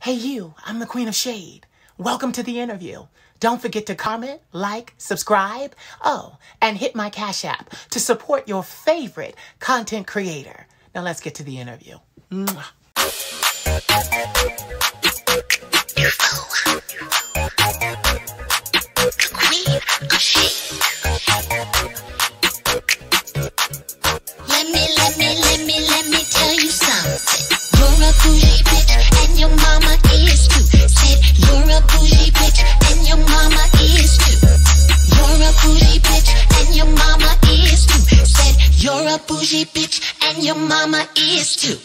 Hey you, I'm the Queen of Shade. Welcome to the interview. Don't forget to comment, like, subscribe, and hit my Cash App to support your favorite content creator. Now let's get to the interview. Mwah. The Queen of Shade. Let me tell you something. You're a bougie bitch and your mama is too. Said you're a bougie bitch and your mama is too. You're a bougie bitch and your mama is too. Said you're a bougie bitch and your mama is too.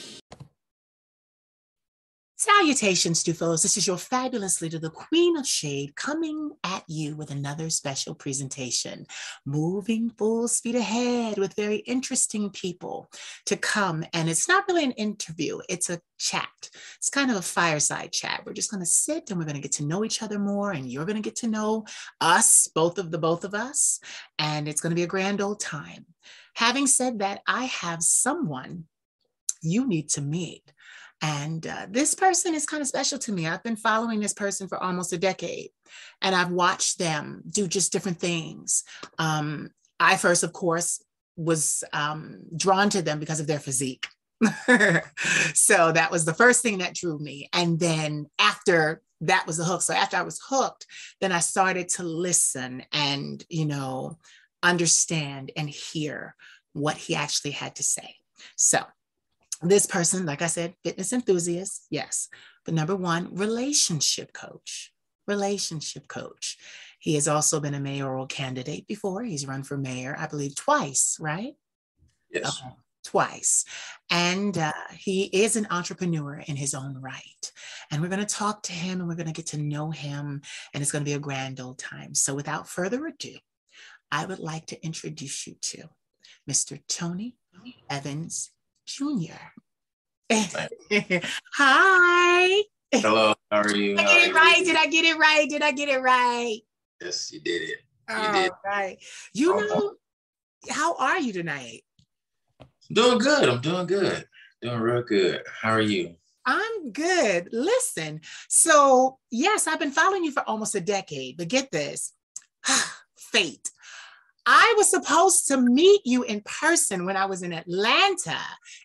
Salutations, Stufoes. This is your fabulous leader, the Queen of Shade, coming at you with another special presentation, moving full speed ahead with very interesting people to come. And it's not really an interview, it's a chat. It's kind of a fireside chat. We're just going to sit and we're going to get to know each other more, and you're going to get to know us, both of us, and it's going to be a grand old time. Having said that, I have someone you need to meet. And this person is kind of special to me. I've been following this person for almost a decade, and I've watched them do just different things. I first, of course, was drawn to them because of their physique. So that was the first thing that drew me. And then after that was the hook. So after I was hooked, then I started to listen and, understand and hear what he actually had to say. So this person, like I said, fitness enthusiast, yes. But number one, relationship coach. He has also been a mayoral candidate before. He's run for mayor, I believe, twice, right? Yes. Okay, twice. And he is an entrepreneur in his own right. And we're going to talk to him and we're going to get to know him. And it's going to be a grand old time. So without further ado, I would like to introduce you to Mr. Tony Evans Jr. Hi. Hello, how are you? Did I get it right? Did I get it right? Yes, you did it. You did. Right. How are you tonight? Doing good. I'm doing good. Doing real good. How are you? I'm good. Listen, so yes, I've been following you for almost a decade, but get this, fate. I was supposed to meet you in person when I was in Atlanta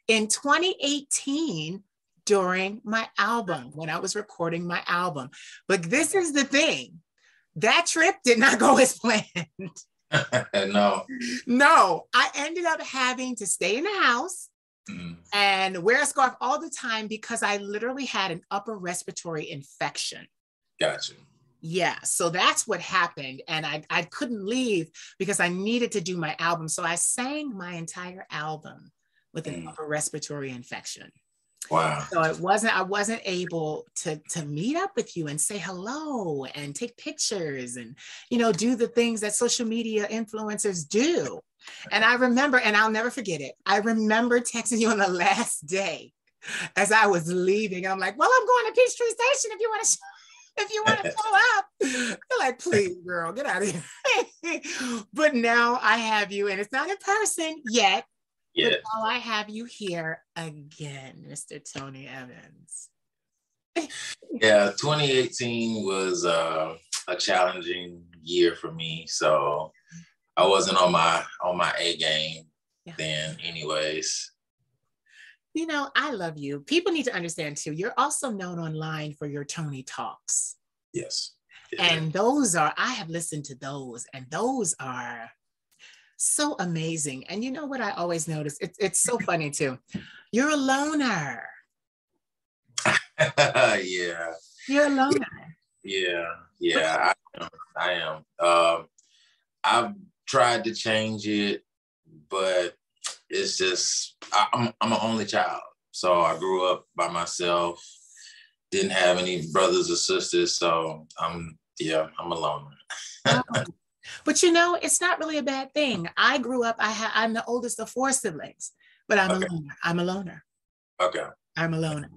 in 2018 during my album, when I was recording my album. But this is the thing. That trip did not go as planned. No, I ended up having to stay in the house and wear a scarf all the time because I literally had an upper respiratory infection. Gotcha. Yeah, so that's what happened. And I couldn't leave because I needed to do my album. So I sang my entire album with an upper respiratory infection. Wow. So I wasn't able to meet up with you and say hello and take pictures and, do the things that social media influencers do. And I remember, and I'll never forget it, I remember texting you on the last day as I was leaving. I'm like, well, I'm going to Peachtree Station if you want to show up. You're like, please, girl, get out of here. But now I have you, and it's not in person yet. Yeah. But now I have you here again, Mr. Tony Evans. Yeah, 2018 was a challenging year for me. So I wasn't on my A game then anyways. I love you. People need to understand too, you're also known online for your Tony Talks. Yes. And I have listened to those, and those are so amazing. And you know what I always notice? It's so funny too. You're a loner. Yeah. You're a loner. Yeah, I am. I've tried to change it, but it's just, I'm an only child. So I grew up by myself, didn't have any brothers or sisters. So I'm a loner. But it's not really a bad thing. I grew up, I'm the oldest of 4 siblings, but I'm a loner. I'm a loner. Okay. I'm a loner.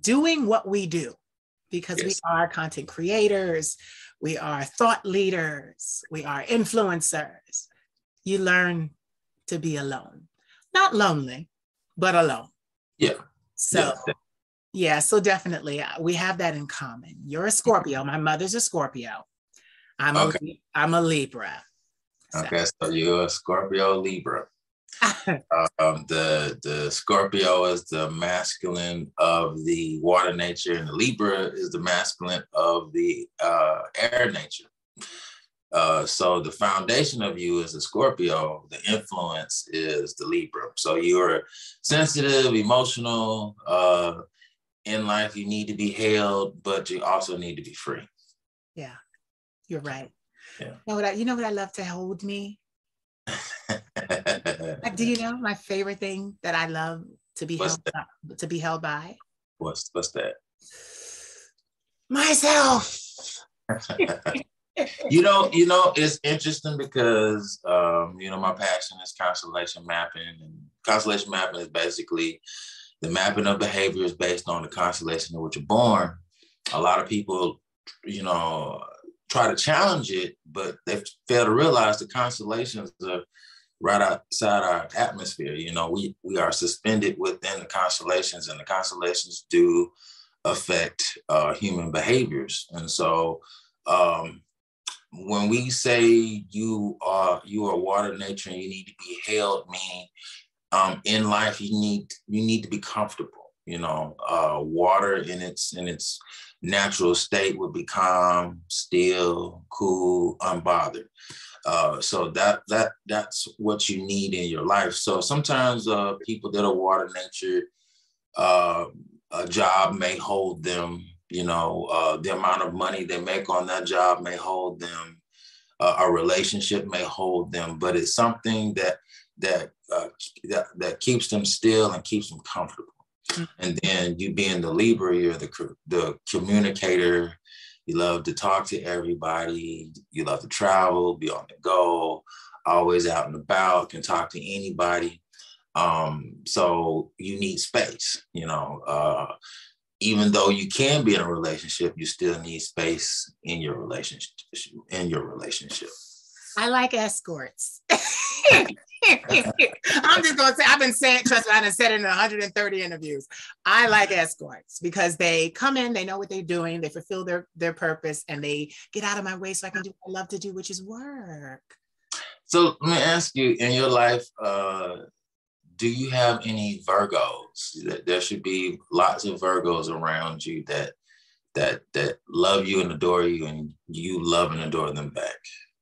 Doing what we do, because we are content creators, we are thought leaders, we are influencers. You learn to be alone. Not lonely, but alone. Yeah. So Yeah, so definitely we have that in common. You're a Scorpio. My mother's a Scorpio. Okay. I'm a Libra. So. Okay, so you're a Scorpio Libra. The Scorpio is the masculine of the water nature, and the Libra is the masculine of the air nature. So the foundation of you is a Scorpio. The influence is the Libra. So you're sensitive, emotional. In life, you need to be held, but you also need to be free. Yeah, you're right. Yeah. You know what I love to hold me? Like, do you know my favorite thing that I love to be held by? What's that? Myself. You know, it's interesting because my passion is constellation mapping, and constellation mapping is basically the mapping of behaviors based on the constellation in which you're born. A lot of people, try to challenge it, but they fail to realize the constellations are right outside our atmosphere. We are suspended within the constellations, and the constellations do affect human behaviors. And so when we say you are water nature and you need to be held, meaning in life you need to be comfortable. Water in its natural state would be calm, still, cool, unbothered. So that's what you need in your life. So sometimes people that are water nature, a job may hold them. The amount of money they make on that job may hold them. A relationship may hold them, but it's something that keeps them still and keeps them comfortable. Mm-hmm. And then you being the Libra, you're the communicator. You love to talk to everybody. You love to travel, be on the go, always out and about, can talk to anybody. So you need space, even though you can be in a relationship, you still need space in your relationship. I like escorts. I'm just gonna say, I've been saying, trust me, I've said it in 130 interviews. I like escorts because they come in, they know what they're doing, they fulfill their purpose, and they get out of my way so I can do what I love to do, which is work. So let me ask you, in your life, do you have any Virgos? There should be lots of Virgos around you that love you and adore you, and you love and adore them back.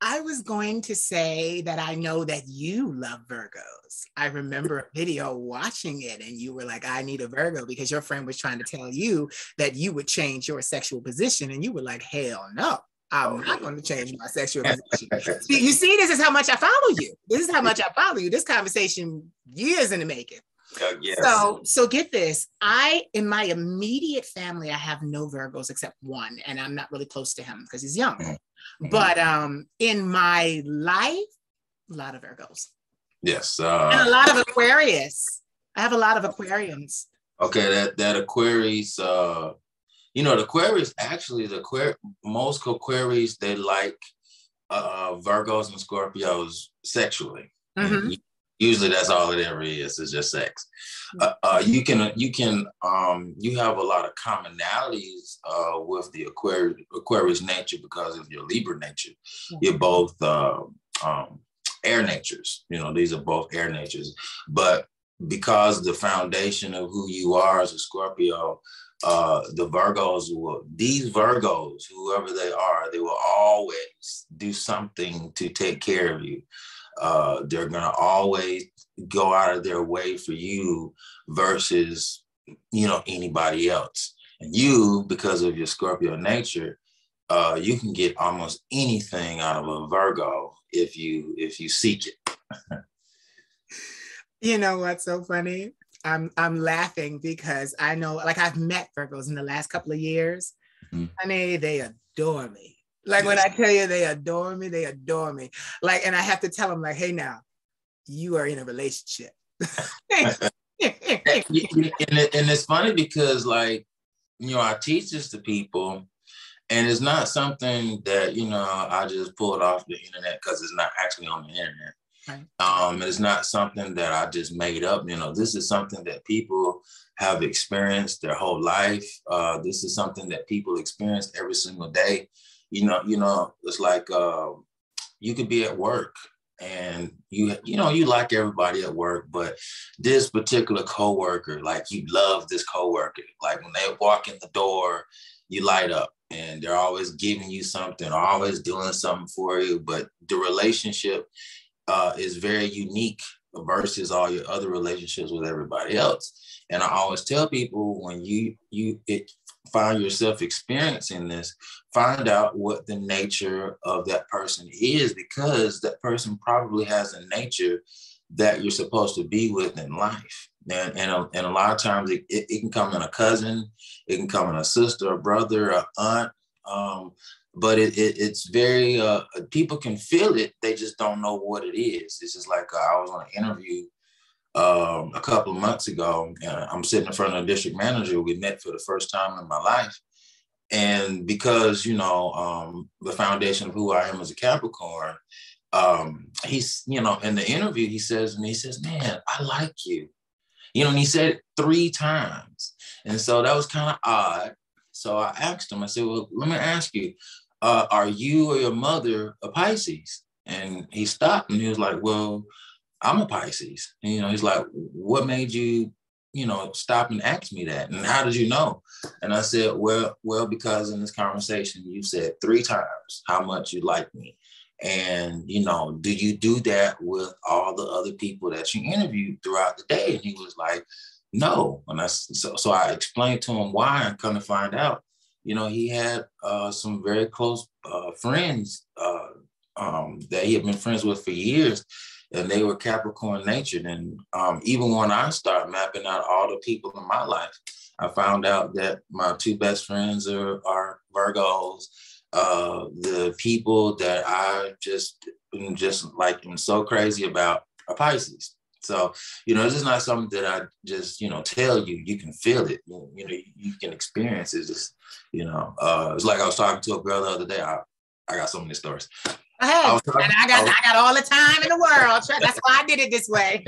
I was going to say that I know that you love Virgos. I remember a video watching it and you were like, I need a Virgo, because your friend was trying to tell you that you would change your sexual position. And you were like, hell no, I'm not going to change my sexual position. You see, this is how much I follow you. This conversation years in the making. Yes. So get this. In my immediate family, I have no Virgos except one, and I'm not really close to him because he's young. Mm-hmm. But in my life, a lot of Virgos. Yes. And a lot of Aquarius. I have a lot of Aquarians. Okay, that Aquarius, the Aquarius, actually, most Aquarius, they like Virgos and Scorpios sexually. Mm-hmm. Usually that's all it ever is. It's just sex. You have a lot of commonalities with the Aquarius nature because of your Libra nature. You're both air natures. These are both air natures. But because the foundation of who you are as a Scorpio, these Virgos, whoever they are, they will always do something to take care of you. They're going to always go out of their way for you versus, anybody else. And you, because of your Scorpio nature, you can get almost anything out of a Virgo if you seek it. You know what's so funny? I'm laughing because I know, like, I've met Virgos in the last couple of years. Mm-hmm. Honey, they adore me. Like, yes. When I tell you they adore me. Like, and I have to tell them, like, hey, now, you are in a relationship. And it's funny because, like, I teach this to people, and it's not something that, I just pulled off the internet because it's not actually on the internet. It's not something that I just made up. This is something that people have experienced their whole life. This is something that people experience every single day. It's like you could be at work and you like everybody at work, but this particular coworker, like you love this coworker. Like when they walk in the door, you light up, and they're always giving you something, always doing something for you. But the relationship is very unique versus all your other relationships with everybody else. And I always tell people, when you find yourself experiencing this, find out what the nature of that person is, because that person probably has a nature that you're supposed to be with in life. And a lot of times it can come in a cousin, it can come in a sister, a brother, a aunt. But it's very, people can feel it. They just don't know what it is. It's just like I was on an interview a couple of months ago, and I'm sitting in front of a district manager. We met for the first time in my life. And because, the foundation of who I am as a Capricorn, he's, in the interview, he says, man, I like you. And he said it 3 times. And so that was kind of odd. So I asked him, I said, well, let me ask you, are you or your mother a Pisces? And he stopped and he was like, well, I'm a Pisces. And, he's like, what made you, stop and ask me that? And how did you know? And I said, well, because in this conversation, you said 3 times how much you like me. And, do you do that with all the other people that you interviewed throughout the day? And he was like, no. And so I explained to him why, and come to find out, he had some very close friends that he had been friends with for years, and they were Capricorn natured. And even when I started mapping out all the people in my life, I found out that my 2 best friends are Virgos. The people that I just like am so crazy about are Pisces. So, it's just not something that I just, tell you. You can feel it. You can experience it. Just, it's like I was talking to a girl the other day. I got so many stories. I got all the time in the world. That's why I did it this way.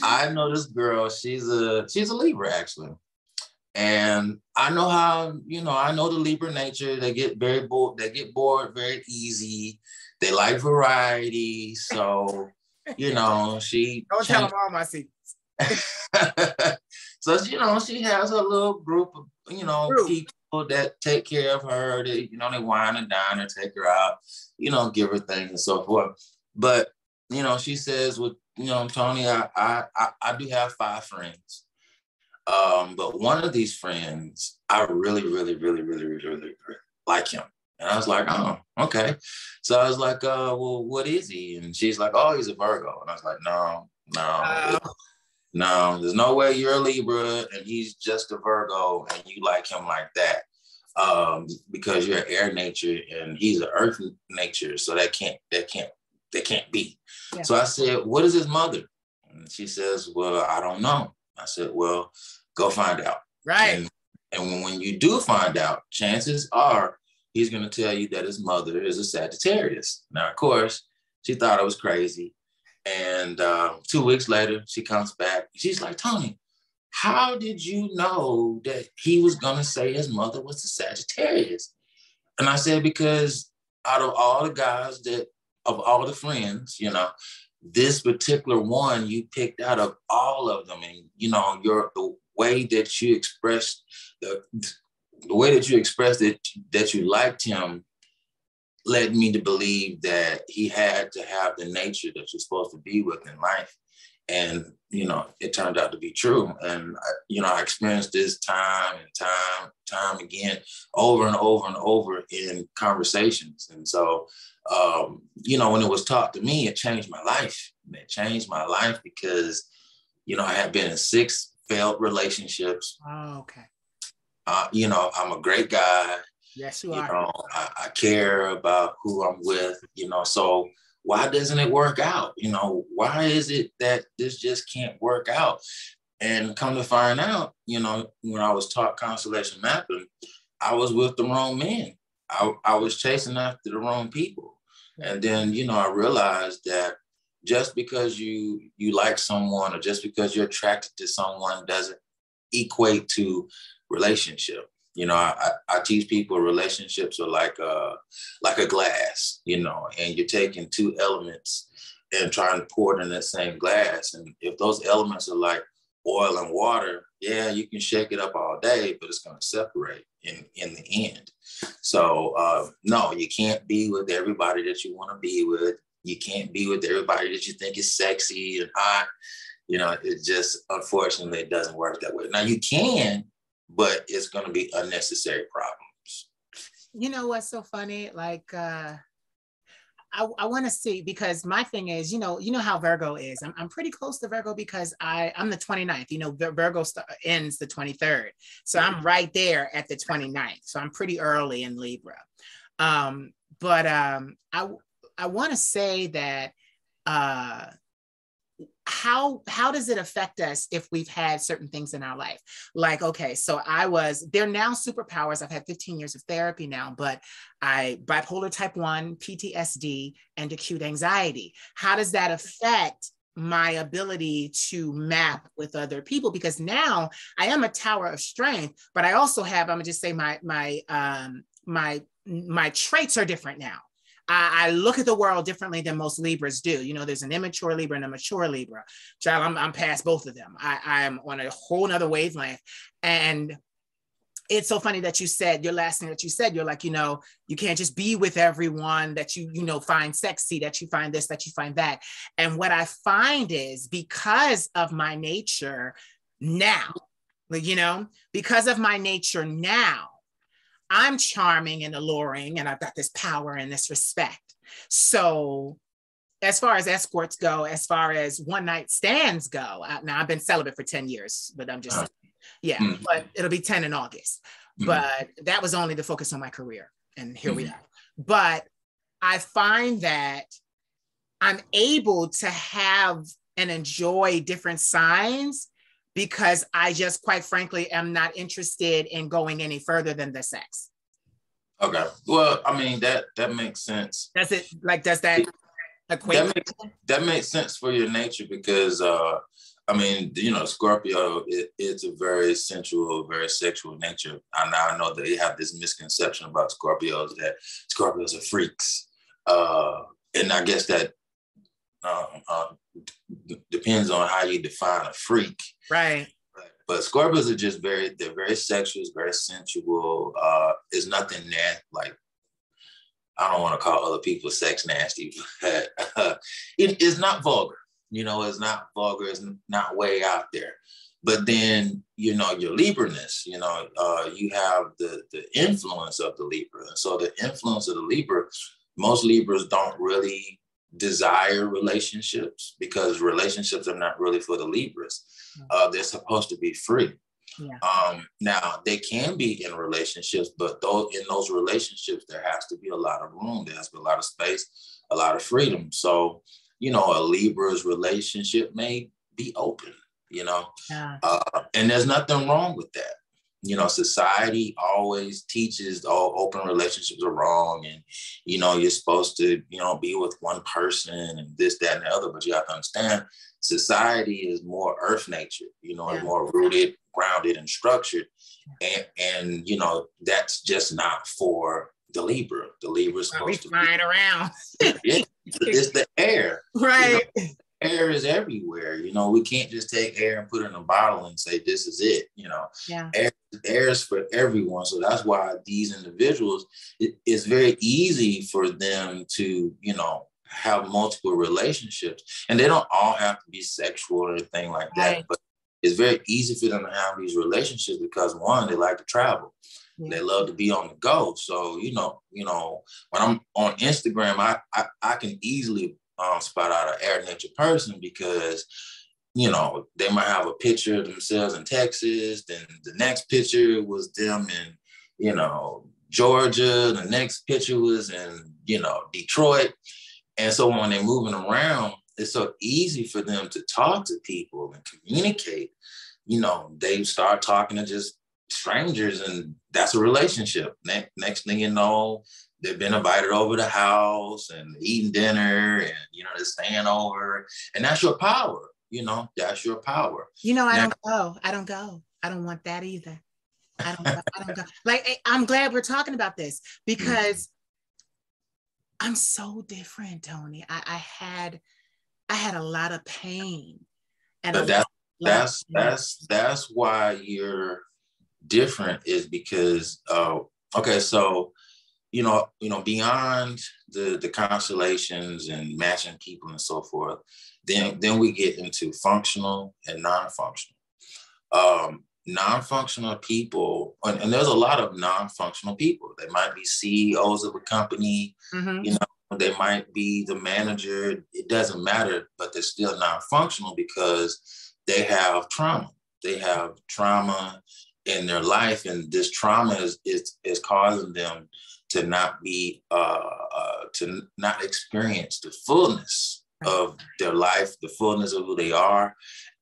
I know this girl. She's a Libra, actually. And I know how, I know the Libra nature. They get very bored. They get bored very easy. They like variety. So, she don't tell them all my secrets. So, she has a little group of, people that take care of her. They, they wine and dine her, take her out, give her things and so forth. But, she says, well, Tony, I do have 5 friends. But one of these friends, I really, really, really, really, really, really like him. And I was like, oh, okay. So I was like, well, what is he? And she's like, oh, he's a Virgo. And I was like, no, there's no way you're a Libra and he's just a Virgo and you like him like that. Because you're air nature and he's an earth nature. So that can't be. Yeah. So I said, what is his mother? And she says, well, I don't know. I said, well, go find out. Right. And when you do find out, chances are he's going to tell you that his mother is a Sagittarius. Now, of course, she thought I was crazy. And 2 weeks later, she comes back. She's like, Tony, how did you know that he was going to say his mother was a Sagittarius? And I said, because out of all the guys of all the friends, this particular one you picked out of all of them, and the way that you expressed that you liked him led me to believe that he had to have the nature that you're supposed to be with in life. And it turned out to be true. And I experienced this time and time again, over and over and over in conversations. And so when it was taught to me, it changed my life. It changed my life because, I had been in 6 failed relationships. Oh, okay. I'm a great guy. Yes, you are. I care about who I'm with, so why doesn't it work out? Why is it that this just can't work out? And come to find out, when I was taught constellation mapping, I was with the wrong men. I was chasing after the wrong people. And then, I realized that just because you like someone or just because you're attracted to someone doesn't equate to relationship. You know, I teach people relationships are like a glass, you know, and you're taking two elements and trying to pour it in that same glass. And if those elements are like oil and water, yeah, you can shake it up all day, but it's going to separate in the end. So no, you can't be with everybody that you want to be with. You can't be with everybody that you think is sexy and hot. You know, it just, unfortunately, it doesn't work that way. Now you can, but it's going to be unnecessary problems. You know what's so funny? Like, I want to see, because my thing is, you know how Virgo is. I'm pretty close to Virgo because I'm the 29th. You know, Virgo ends the 23rd. So I'm right there at the 29th. So I'm pretty early in Libra. But I want to say that how does it affect us if we've had certain things in our life? Like, okay, so they're now superpowers. I've had 15 years of therapy now, but bipolar type 1, PTSD, and acute anxiety. How does that affect my ability to map with other people? Because now I am a tower of strength, but I also have, I'm gonna just say my traits are different now. I look at the world differently than most Libras do. You know, there's an immature Libra and a mature Libra. Child, I'm past both of them. I'm on a whole nother wavelength. And it's so funny that you said, your last thing that you said, you're like, you know, you can't just be with everyone that you find sexy, that you find this, that you find that. And what I find is, because of my nature now, you know, because of my nature now, I'm charming and alluring, and I've got this power and this respect. So as far as escorts go, as far as one night stands go, now I've been celibate for 10 years, but I'm just, but it'll be 10 in August. But that was only to focus on my career. And here we are. But I find that I'm able to have and enjoy different signs because I just, quite frankly, am not interested in going any further than the sex. Okay. Well, I mean, that makes sense. Does that equate? That makes sense for your nature because, I mean, you know, Scorpio, it's a very sensual, very sexual nature. I know that they have this misconception about Scorpios, that Scorpios are freaks. And I guess that depends on how you define a freak. Right. But Scorpios are just they're very sexual, very sensual. There's nothing there, like, I don't want to call other people sex nasty, but it is not vulgar. You know, it's not vulgar, it's not way out there. But then, you know, your Libra-ness, you know, you have the influence of the Libra. And so the influence of the Libra, most Libras don't really desire relationships because relationships are not really for the Libras. They're supposed to be free. Yeah. Now they can be in relationships, but in those relationships, there has to be a lot of room. There has to be a lot of space, a lot of freedom. So, you know, a Libra's relationship may be open, you know, and there's nothing wrong with that. You know, society always teaches all open relationships are wrong. And, you know, you're supposed to, you know, be with one person and this, that, and the other. But you have to understand, society is more earth nature, you know, it's more rooted, grounded, and structured. And, you know, that's just not for the Libra. The Libra is supposed to be flying around. It's the air. Right. You know, air is everywhere. You know, we can't just take air and put it in a bottle and say, this is it, you know. Yeah. Air is for everyone. So that's why these individuals, it's very easy for them to, you know, have multiple relationships. And they don't all have to be sexual or anything like that. Right. But it's very easy for them to have these relationships because, one, they like to travel. Yeah. They love to be on the go. So, you know, when I'm on Instagram, I can easily spot out an air nature person because, you know, they might have a picture of themselves in Texas, then the next picture was them in, you know, Georgia, the next picture was in, you know, Detroit. And so when they're moving around, it's so easy for them to talk to people and communicate. You know, they start talking to just strangers, and that's a relationship. Next thing you know, they've been invited over the house and eating dinner, and they're staying over, and that's your power. That's your power. I don't go. I don't go. I don't want that either. I don't go. Like, I'm glad we're talking about this because I'm so different, Tony. I had a lot of pain, and that's why you're different, is because okay, so beyond the constellations and matching people and so forth, then we get into functional and non-functional. Non-functional people, and there's a lot of non-functional people. They might be CEOs of a company, they might be the manager. It doesn't matter, but they're still non-functional because they have trauma. They have trauma in their life, and this trauma is causing them to not be to not experience the fullness of their life, the fullness of who they are,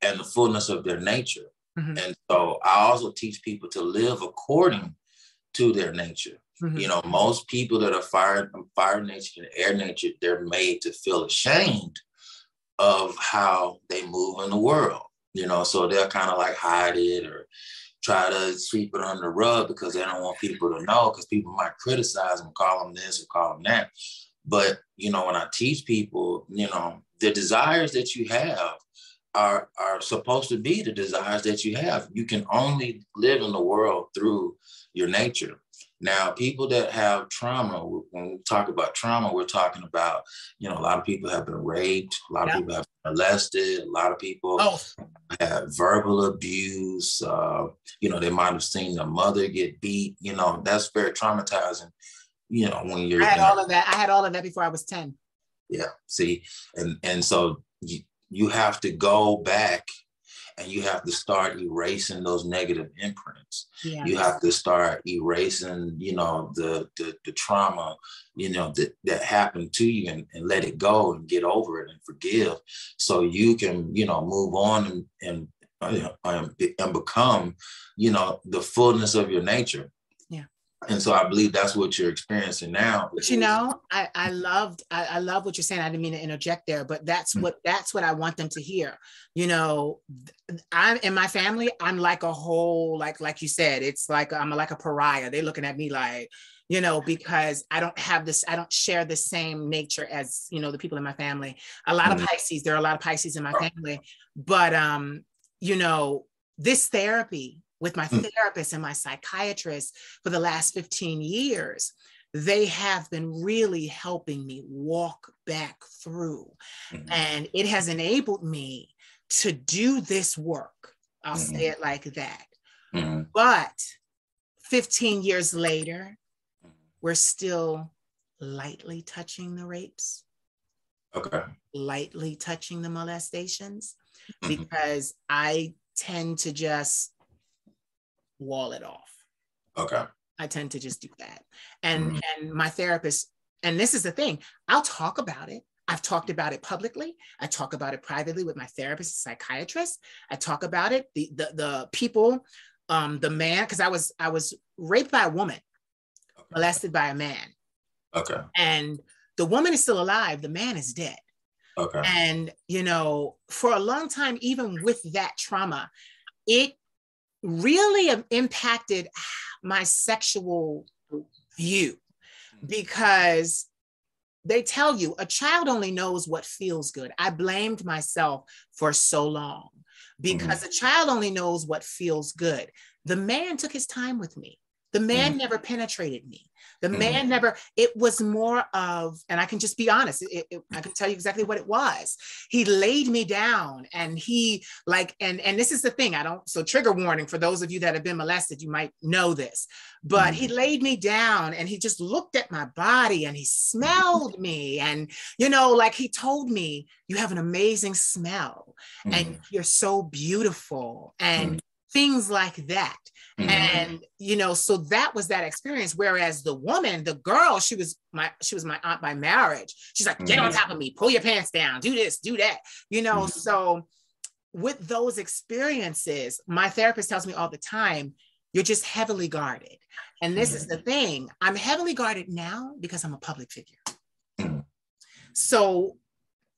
and the fullness of their nature. And so I also teach people to live according to their nature. Most people that are fire nature and air nature, they're made to feel ashamed of how they move in the world. So they'll kind of like hide it or try to sweep it under the rug because they don't want people to know, because people might criticize them, call them this or call them that. But, when I teach people, the desires that you have are supposed to be the desires that you have. You can only live in the world through your nature. Now, people that have trauma, when we talk about trauma, we're talking about, a lot of people have been raped, a lot of people have been molested, a lot of people have verbal abuse, they might have seen their mother get beat, that's very traumatizing, when you're— I had all of that. I had all of that before I was 10. Yeah, see, and so you have to go back and you have to start erasing those negative imprints. Yeah. You have to start erasing, the trauma, that happened to you, and let it go and get over it and forgive, so you can, move on and become, the fullness of your nature. Yeah. And so I believe that's what you're experiencing now. But I love what you're saying. I didn't mean to interject there, but that's what I want them to hear. I'm in my family, I'm like a whole, like you said, it's like I'm like a pariah. They're looking at me like, because I don't share the same nature as, the people in my family. A lot of Pisces, there are a lot of Pisces in my family, but this therapy with my therapist and my psychiatrist for the last 15 years, they have been really helping me walk back through. And it has enabled me to do this work. I'll say it like that. But 15 years later, we're still lightly touching the rapes. Okay. Lightly touching the molestations, because I tend to just wall it off. Okay. I tend to just do that. And my therapist, and this is the thing, I'll talk about it. I've talked about it publicly. I talk about it privately with my therapist, psychiatrist. I talk about it. The people, the man, because I was raped by a woman, molested by a man. Okay. And the woman is still alive. The man is dead. Okay. And, for a long time, even with that trauma, it really impacted my sexual view, because they tell you a child only knows what feels good. I blamed myself for so long because a child only knows what feels good. The man took his time with me. The man never penetrated me. The man never, it was more of, and I can just be honest, I can tell you exactly what it was. He laid me down, and he and this is the thing, so trigger warning for those of you that have been molested, you might know this, but he laid me down and he just looked at my body and he smelled me. And, he told me, you have an amazing smell and you're so beautiful and things like that. And, so that was that experience. Whereas the woman, the girl, she was my aunt by marriage. She's like, get on top of me, pull your pants down, do this, do that, So with those experiences, my therapist tells me all the time, you're just heavily guarded. And this is the thing. I'm heavily guarded now because I'm a public figure. So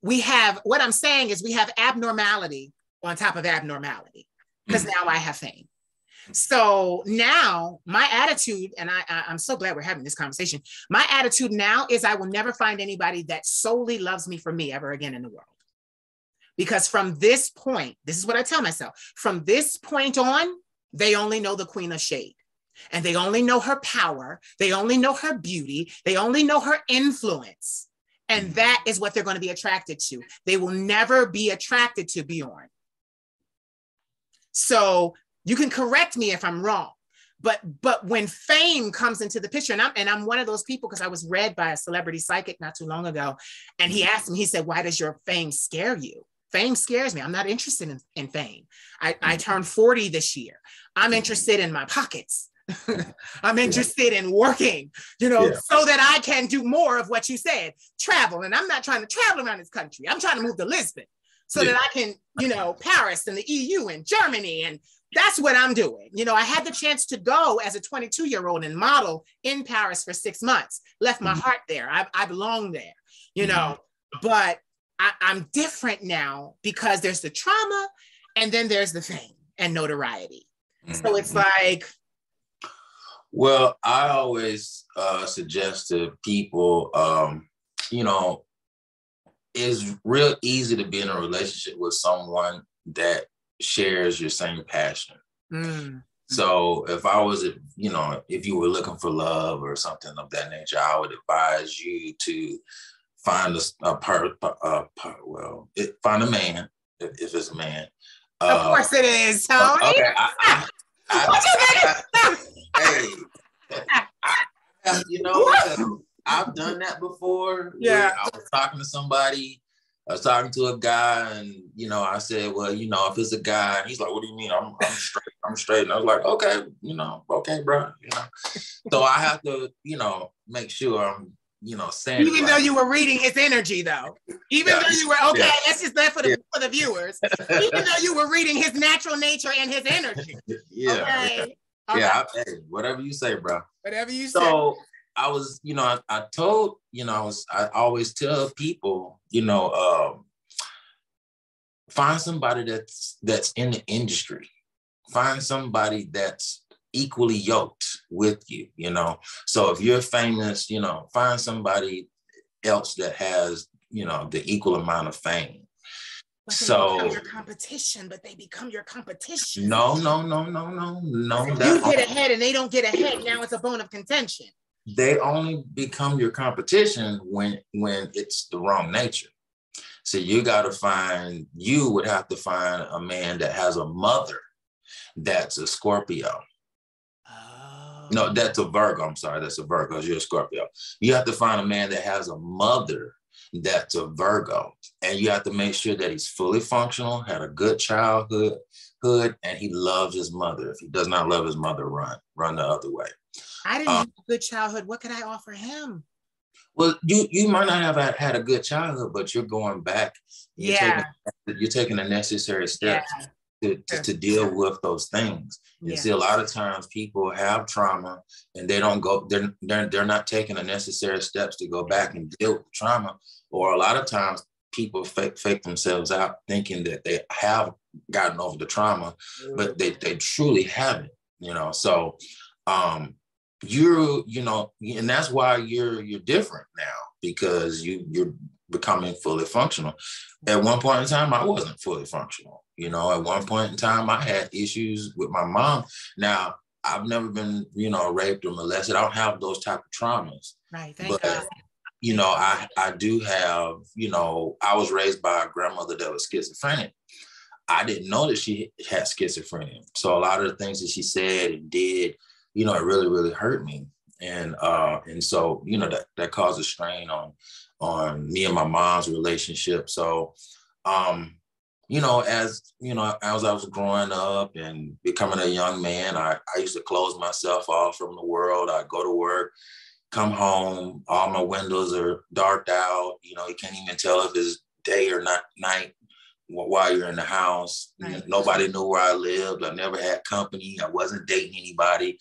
what I'm saying is we have abnormality on top of abnormality because now I have fame. So now my attitude, and I'm so glad we're having this conversation. My attitude now is I will never find anybody that solely loves me for me ever again in the world. Because from this point, this is what I tell myself, from this point on, they only know the Queen of Shade. And they only know her power. They only know her beauty. They only know her influence. And that is what they're going to be attracted to. They will never be attracted to Bjorn. So you can correct me if I'm wrong, but when fame comes into the picture, and I'm one of those people, because I was read by a celebrity psychic not too long ago, and he asked me, he said, why does your fame scare you? Fame scares me. I'm not interested in fame. I turned 40 this year. I'm interested in my pockets. I'm interested in working, so that I can do more of what you said, travel. And I'm not trying to travel around this country. I'm trying to move to Lisbon so that I can, Paris and the EU and Germany. And that's what I'm doing. I had the chance to go as a 22-year-old and model in Paris for 6 months, left my heart there. I belong there, but I'm different now because there's the trauma and then there's the fame and notoriety. So it's like, well, I always suggest to people, it's real easy to be in a relationship with someone that shares your same passion. So if I was, if you were looking for love or something of that nature, I would advise you to find find a man, if it's a man. Of course it is, Tony. Okay. Hey, I've done that before. Yeah. I was talking to somebody. I was talking to a guy, and I said, well, if it's a guy, and he's like, what do you mean? I'm straight. I'm straight. And I was like, okay, okay, bro. So I have to, make sure I'm, saying. Even though you were reading his energy, though. Even though you were that's just that for the viewers. Even though you were reading his natural nature and his energy. Yeah. Okay. Yeah. Hey, whatever you say, bro. Whatever you say. So I was, I told, I always tell people, find somebody that's in the industry. Find somebody that's equally yoked with you, So if you're famous, find somebody else that has, the equal amount of fame. But they become your competition, but they become your competition. No. You get ahead and they don't get ahead. Now it's a bone of contention. They only become your competition when it's the wrong nature. So you would have to find a man that has a mother that's a Scorpio. Oh. No, that's a Virgo. I'm sorry, that's a Virgo. You're a Scorpio. You have to find a man that has a mother that's a Virgo. And you have to make sure that he's fully functional, had a good childhood, and he loves his mother. If he does not love his mother, run the other way. I didn't have a good childhood. What could I offer him? Well, you might not have had a good childhood, but you're going back. You're taking the necessary steps to deal with those things. You see, a lot of times people have trauma and they don't go, they're not taking the necessary steps to go back and deal with the trauma. Or a lot of times people fake themselves out thinking that they have gotten over the trauma, but they truly haven't, So and that's why you're different now, because you're becoming fully functional. At one point in time, I wasn't fully functional. At one point in time, I had issues with my mom. Now, I've never been, raped or molested. I don't have those type of traumas. Right. Thank God. I do have, I was raised by a grandmother that was schizophrenic. I didn't know that she had schizophrenia. So a lot of the things that she said and did, it really, really hurt me. And so, that caused a strain on me and my mom's relationship. So, as I was growing up and becoming a young man, I used to close myself off from the world. I'd go to work, come home, all my windows are darked out. You can't even tell if it's day or not night. while you're in the house. Right. Nobody knew where I lived. I never had company. I wasn't dating anybody.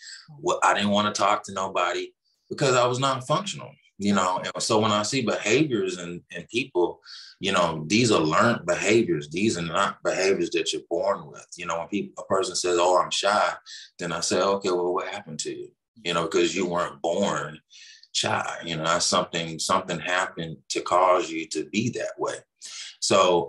I didn't want to talk to nobody because I was non-functional, you know. And so when I see behaviors in people, you know, these are learned behaviors. These are not behaviors that you're born with. You know, when a person says, "Oh, I'm shy," then I say, "Okay, well, what happened to you?" You know, because you weren't born shy. You know, that's something happened to cause you to be that way. So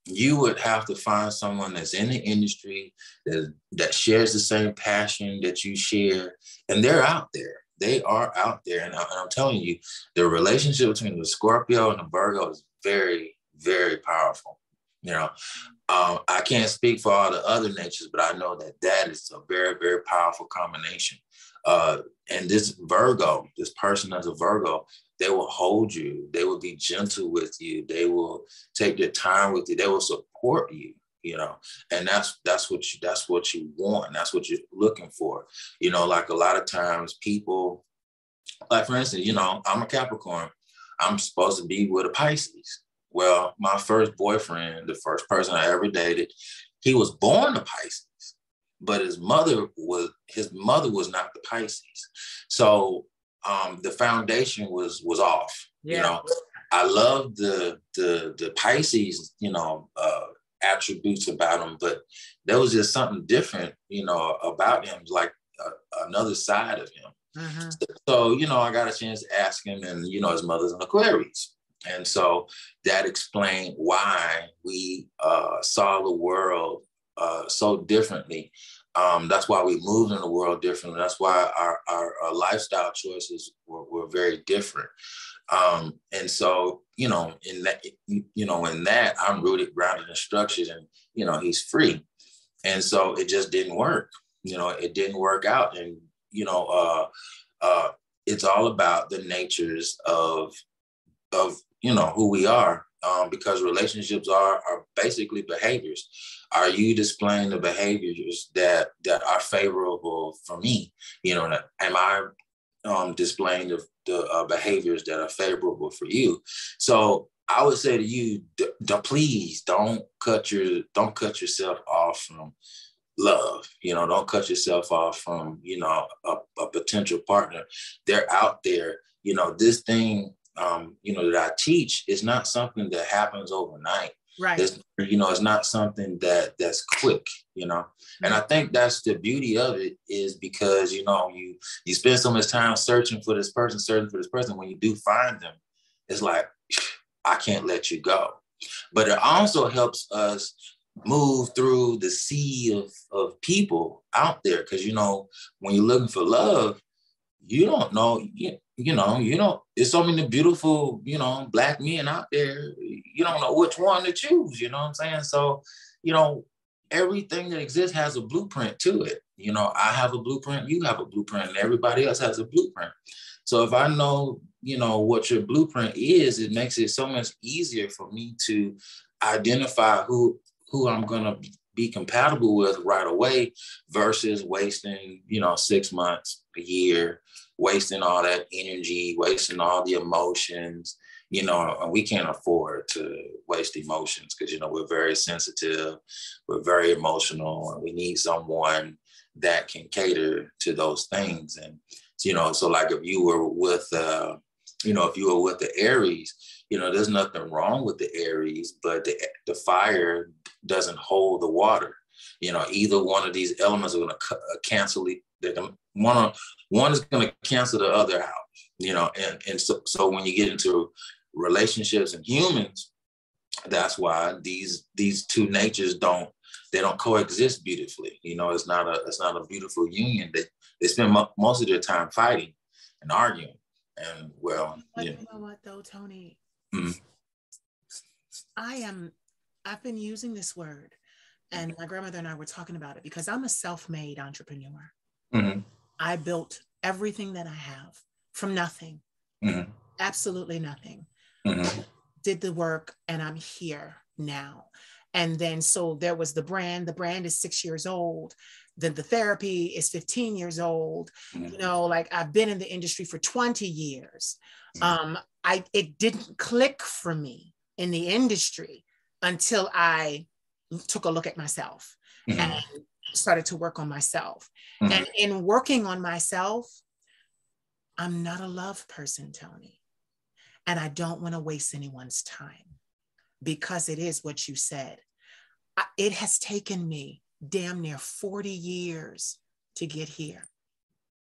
you would have to find someone that's in the industry that shares the same passion that you share, and they're out there. They are out there, and I'm telling you, the relationship between the Scorpio and the Virgo is very, very powerful. You know, I can't speak for all the other natures, but I know that is a very, very powerful combination. And this Virgo, this person as a Virgo, they will hold you. They will be gentle with you. They will take their time with you. They will support you, you know, and that's what you want. That's what you're looking for. You know, like a lot of times people, like for instance, you know, I'm a Capricorn. I'm supposed to be with a Pisces. Well, my first boyfriend, the first person I ever dated, he was born a Pisces, but his mother was not the Pisces. So the foundation was off. Yeah. You know, I love the Pisces, you know, attributes about him, but there was just something different, you know, about him, like another side of him. Mm-hmm. So, you know, I got a chance to ask him, and, you know, his mother's an Aquarius. And so that explained why we saw the world so differently. That's why we moved in the world differently. That's why our lifestyle choices were very different. And so, you know, in that I'm rooted, grounded, and structured, and, you know, he's free. And so it just didn't work. You know, it didn't work out. And, you know, it's all about the natures of you know, who we are, because relationships are basically behaviors. Are you displaying the behaviors that are favorable for me? You know, am I displaying the behaviors that are favorable for you? So I would say to you, please don't cut yourself off from love. You know, don't cut yourself off from, you know, a potential partner. They're out there. You know, this thing, you know, that I teach is not something that happens overnight. Right. You know, it's not something that's quick, you know. Mm-hmm. And I think that's the beauty of it, is because, you know, you spend so much time searching for this person. When you do find them, it's like, I can't let you go. But it also helps us move through the sea of people out there. Because, you know, when you're looking for love, you don't know, you know, there's so many beautiful, you know, Black men out there. You don't know which one to choose, you know what I'm saying? So, you know, everything that exists has a blueprint to it. You know, I have a blueprint, you have a blueprint, and everybody else has a blueprint. So if I know, you know, what your blueprint is, it makes it so much easier for me to identify who I'm going to be compatible with right away, versus wasting, you know, 6 months, a year, wasting all that energy, wasting all the emotions. You know, and we can't afford to waste emotions, because, you know, we're very sensitive, we're very emotional, and we need someone that can cater to those things. And, you know, so like if you were with, you know, if you were with the Aries, you know, there's nothing wrong with the Aries, but the fire doesn't hold the water. You know, either one of these elements are going to cancel it. One is going to cancel the other out, you know, and so when you get into relationships and humans, that's why these two natures don't coexist beautifully. You know, it's not a beautiful union. They spend most of their time fighting and arguing. And well, you know what though, Tony? Mm-hmm. I've been using this word, and my grandmother and I were talking about it, because I'm a self-made entrepreneur. Mm-hmm. I built everything that I have from nothing, mm-hmm. absolutely nothing. Mm-hmm. Did the work, and I'm here now. And then, so there was the brand is 6 years old. Then the therapy is 15 years old. Mm-hmm. You know, like I've been in the industry for 20 years. Mm-hmm. It didn't click for me in the industry until I took a look at myself and started to work on myself. And in working on myself, I'm not a love person, Tony. And I don't want to waste anyone's time, because it is what you said. It has taken me damn near 40 years to get here.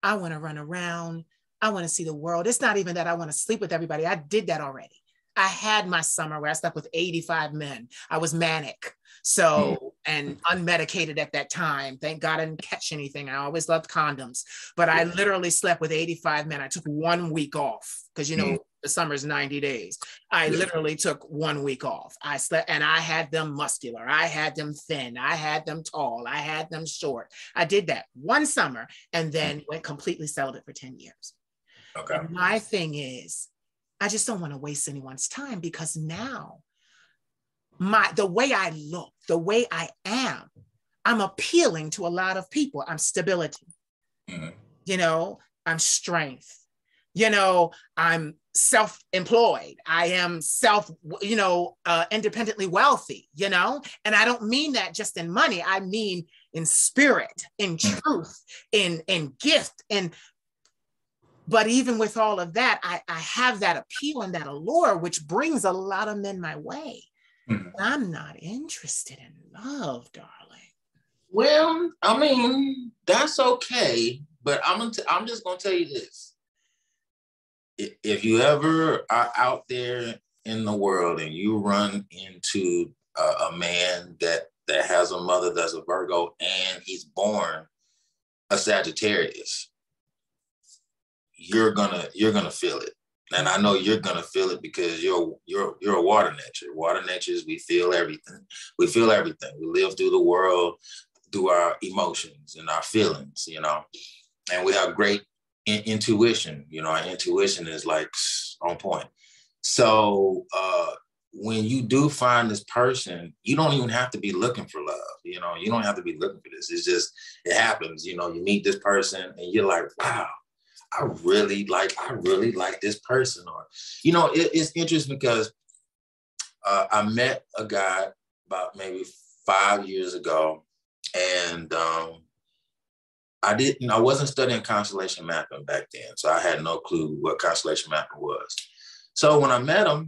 I want to run around. I want to see the world. It's not even that I want to sleep with everybody. I did that already. I had my summer where I slept with 85 men. I was manic. So, and unmedicated at that time. Thank God I didn't catch anything. I always loved condoms, but I literally slept with 85 men. I took 1 week off because, you know, the summer's 90 days. I literally took 1 week off. I slept, and I had them muscular. I had them thin. I had them tall. I had them short. I did that one summer and then went completely celibate for 10 years. Okay. And my thing is, I just don't want to waste anyone's time, because now the way I look, the way I am, I'm appealing to a lot of people. I'm stability, you know, I'm strength, you know, I'm self-employed. I am independently wealthy, you know, and I don't mean that just in money. I mean in spirit, in truth, in gift, but even with all of that, I have that appeal and that allure, which brings a lot of men my way. I'm not interested in love, darling. Well, I mean, that's okay, but I'm just gonna tell you this. If you ever are out there in the world and you run into a man that has a mother that's a Virgo and he's born a Sagittarius, you're gonna feel it. And I know you're gonna feel it because you're a water nature. Water natures, we feel everything. We feel everything. We live through the world, through our emotions and our feelings, you know. And we have great intuition. You know, our intuition is like on point. So when you do find this person, you don't even have to be looking for love. You know, you don't have to be looking for this. It's just, it happens. You know, you meet this person and you're like, wow, I really like this person. Or, you know, it's interesting because I met a guy about maybe 5 years ago, and I wasn't studying constellation mapping back then, so I had no clue what constellation mapping was. So when I met him,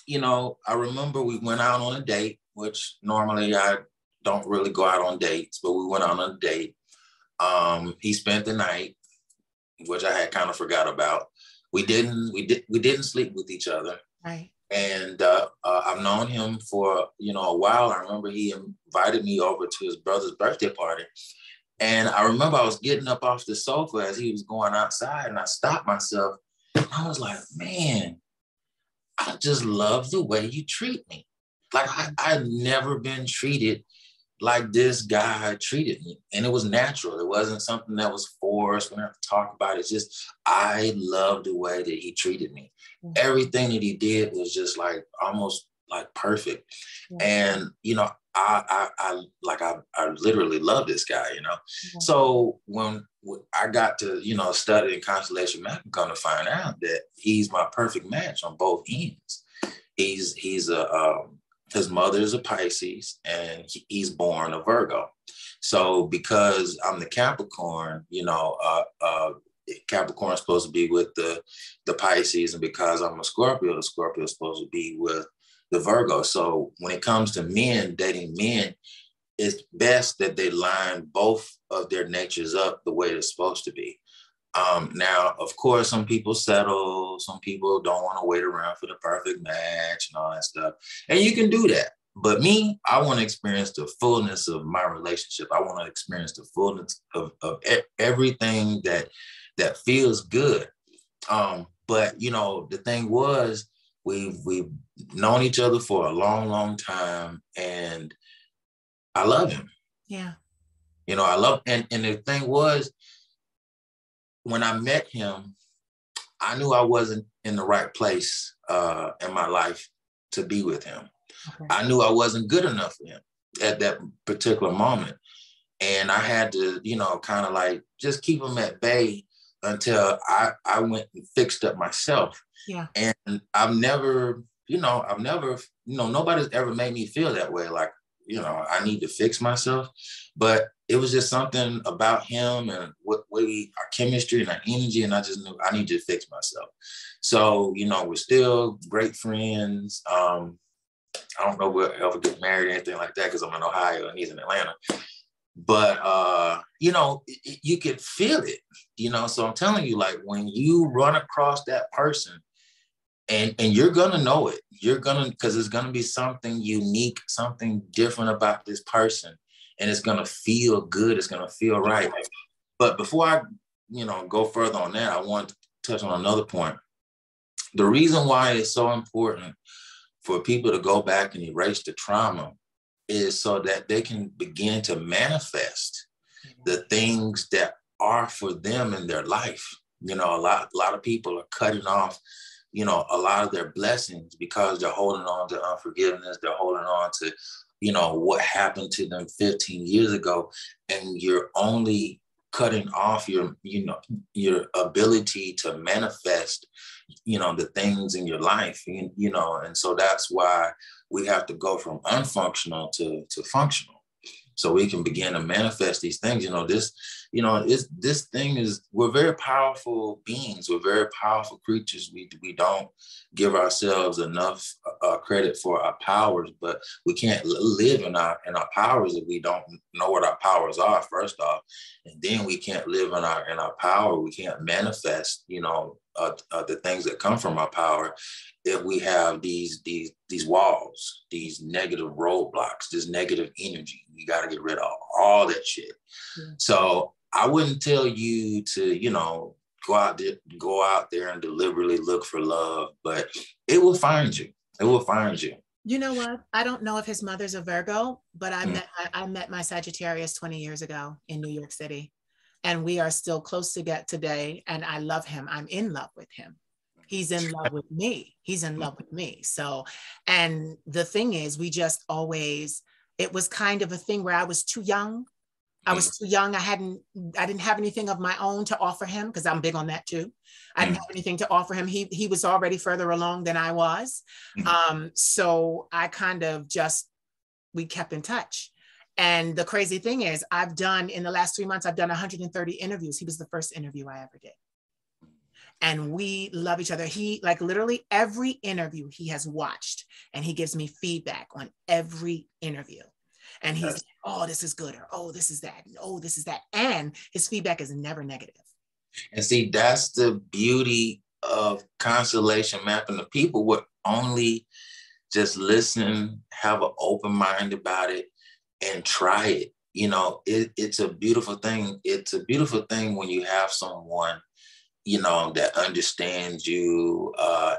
you know, I remember we went out on a date, which normally I don't really go out on dates, but we went out on a date. He spent the night, which I had kind of forgot about. We didn't sleep with each other. Right. And I've known him for, you know, a while. I remember he invited me over to his brother's birthday party. And I remember I was getting up off the sofa as he was going outside, and I stopped myself. And I was like, man, I just love the way you treat me. Like I've never been treated like this guy treated me. And it was natural. It wasn't something that was forced. We don't have to talk about it. It's just, I love the way that he treated me. Everything that he did was just like almost like perfect. And, you know, I literally love this guy, you know? So when I got to, you know, study in constellation mapping, come to find out that he's my perfect match on both ends. His mother is a Pisces and he's born a Virgo. So because I'm the Capricorn, you know, Capricorn is supposed to be with the Pisces, and because I'm a Scorpio, the Scorpio is supposed to be with the Virgo. So when it comes to men, dating men, it's best that they line both of their natures up the way it's supposed to be. Now, of course, some people settle, some people don't want to wait around for the perfect match and all that stuff. And you can do that. But me, I want to experience the fullness of my relationship. I want to experience the fullness of everything that feels good. But, you know, the thing was, we've known each other for a long, long time, and I love him. Yeah. You know, I love, and the thing was, when I met him, I knew I wasn't in the right place in my life to be with him. Okay. I knew I wasn't good enough for him at that particular moment. And I had to, you know, kind of like just keep him at bay until I went and fixed up myself. Yeah. And I've never I've never, nobody's ever made me feel that way. Like, I need to fix myself. But it was just something about him and our chemistry and our energy. And I just knew I need to fix myself. So, we're still great friends. I don't know if we'll ever get married or anything like that because I'm in Ohio and he's in Atlanta. But, you could feel it, so I'm telling you, like, when you run across that person and you're going to know it, because it's going to be something unique, something different about this person, and it's going to feel good. It's going to feel right. But before I, go further on that, I want to touch on another point. The reason why it's so important for people to go back and erase the trauma is so that they can begin to manifest the things that are for them in their life. A lot of people are cutting off, a lot of their blessings because they're holding on to unforgiveness. They're holding on to, what happened to them 15 years ago. And you're only cutting off your ability to manifest, the things in your life, and so that's why we have to go from unfunctional to functional, so we can begin to manifest these things. We're very powerful beings. We're very powerful creatures. We don't give ourselves enough credit for our powers, but we can't live in our powers if we don't know what our powers are, first off. And then we can't live in our power. We can't manifest, the things that come from our power if we have these walls, these negative roadblocks, this negative energy. You got to get rid of all that shit. Yeah. So I wouldn't tell you to, go out there and deliberately look for love, but it will find you. It will find you. You know what? I don't know if his mother's a Virgo, but I met my Sagittarius 20 years ago in New York City. And we are still close to get today. And I love him. I'm in love with him. He's in love with me. He's in love with me. So, and the thing is, it was kind of a thing where I was too young. I didn't have anything of my own to offer him, because I'm big on that too. I didn't have anything to offer him. He was already further along than I was. So I we kept in touch. And the crazy thing is, in the last 3 months, I've done 130 interviews. He was the first interview I ever did. And we love each other. He, like, literally every interview he has watched, and he gives me feedback on every interview. And he's like, oh, this is good, or oh, this is that, and oh, this is that. And his feedback is never negative. And see, that's the beauty of constellation mapping. The people would only just listen, have an open mind about it, and try it. It's a beautiful thing. It's a beautiful thing when you have someone, that understands you,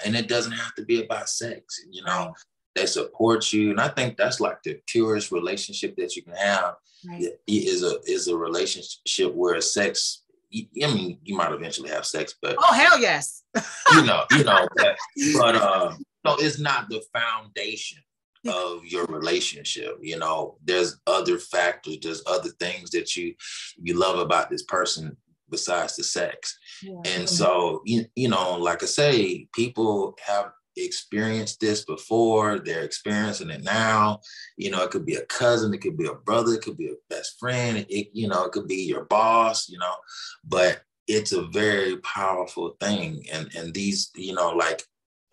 and it doesn't have to be about sex. Right. They support you, and I think that's like the purest relationship that you can have. Right. Is a relationship where sex. You might eventually have sex, but oh, hell yes. but it's not the foundation of your relationship. There's other factors, there's other things that you love about this person besides the sex. Yeah. And so, like I say, people have experienced this before, they're experiencing it now. It could be a cousin, it could be a brother, it could be a best friend, it could be your boss, but it's a very powerful thing. And these,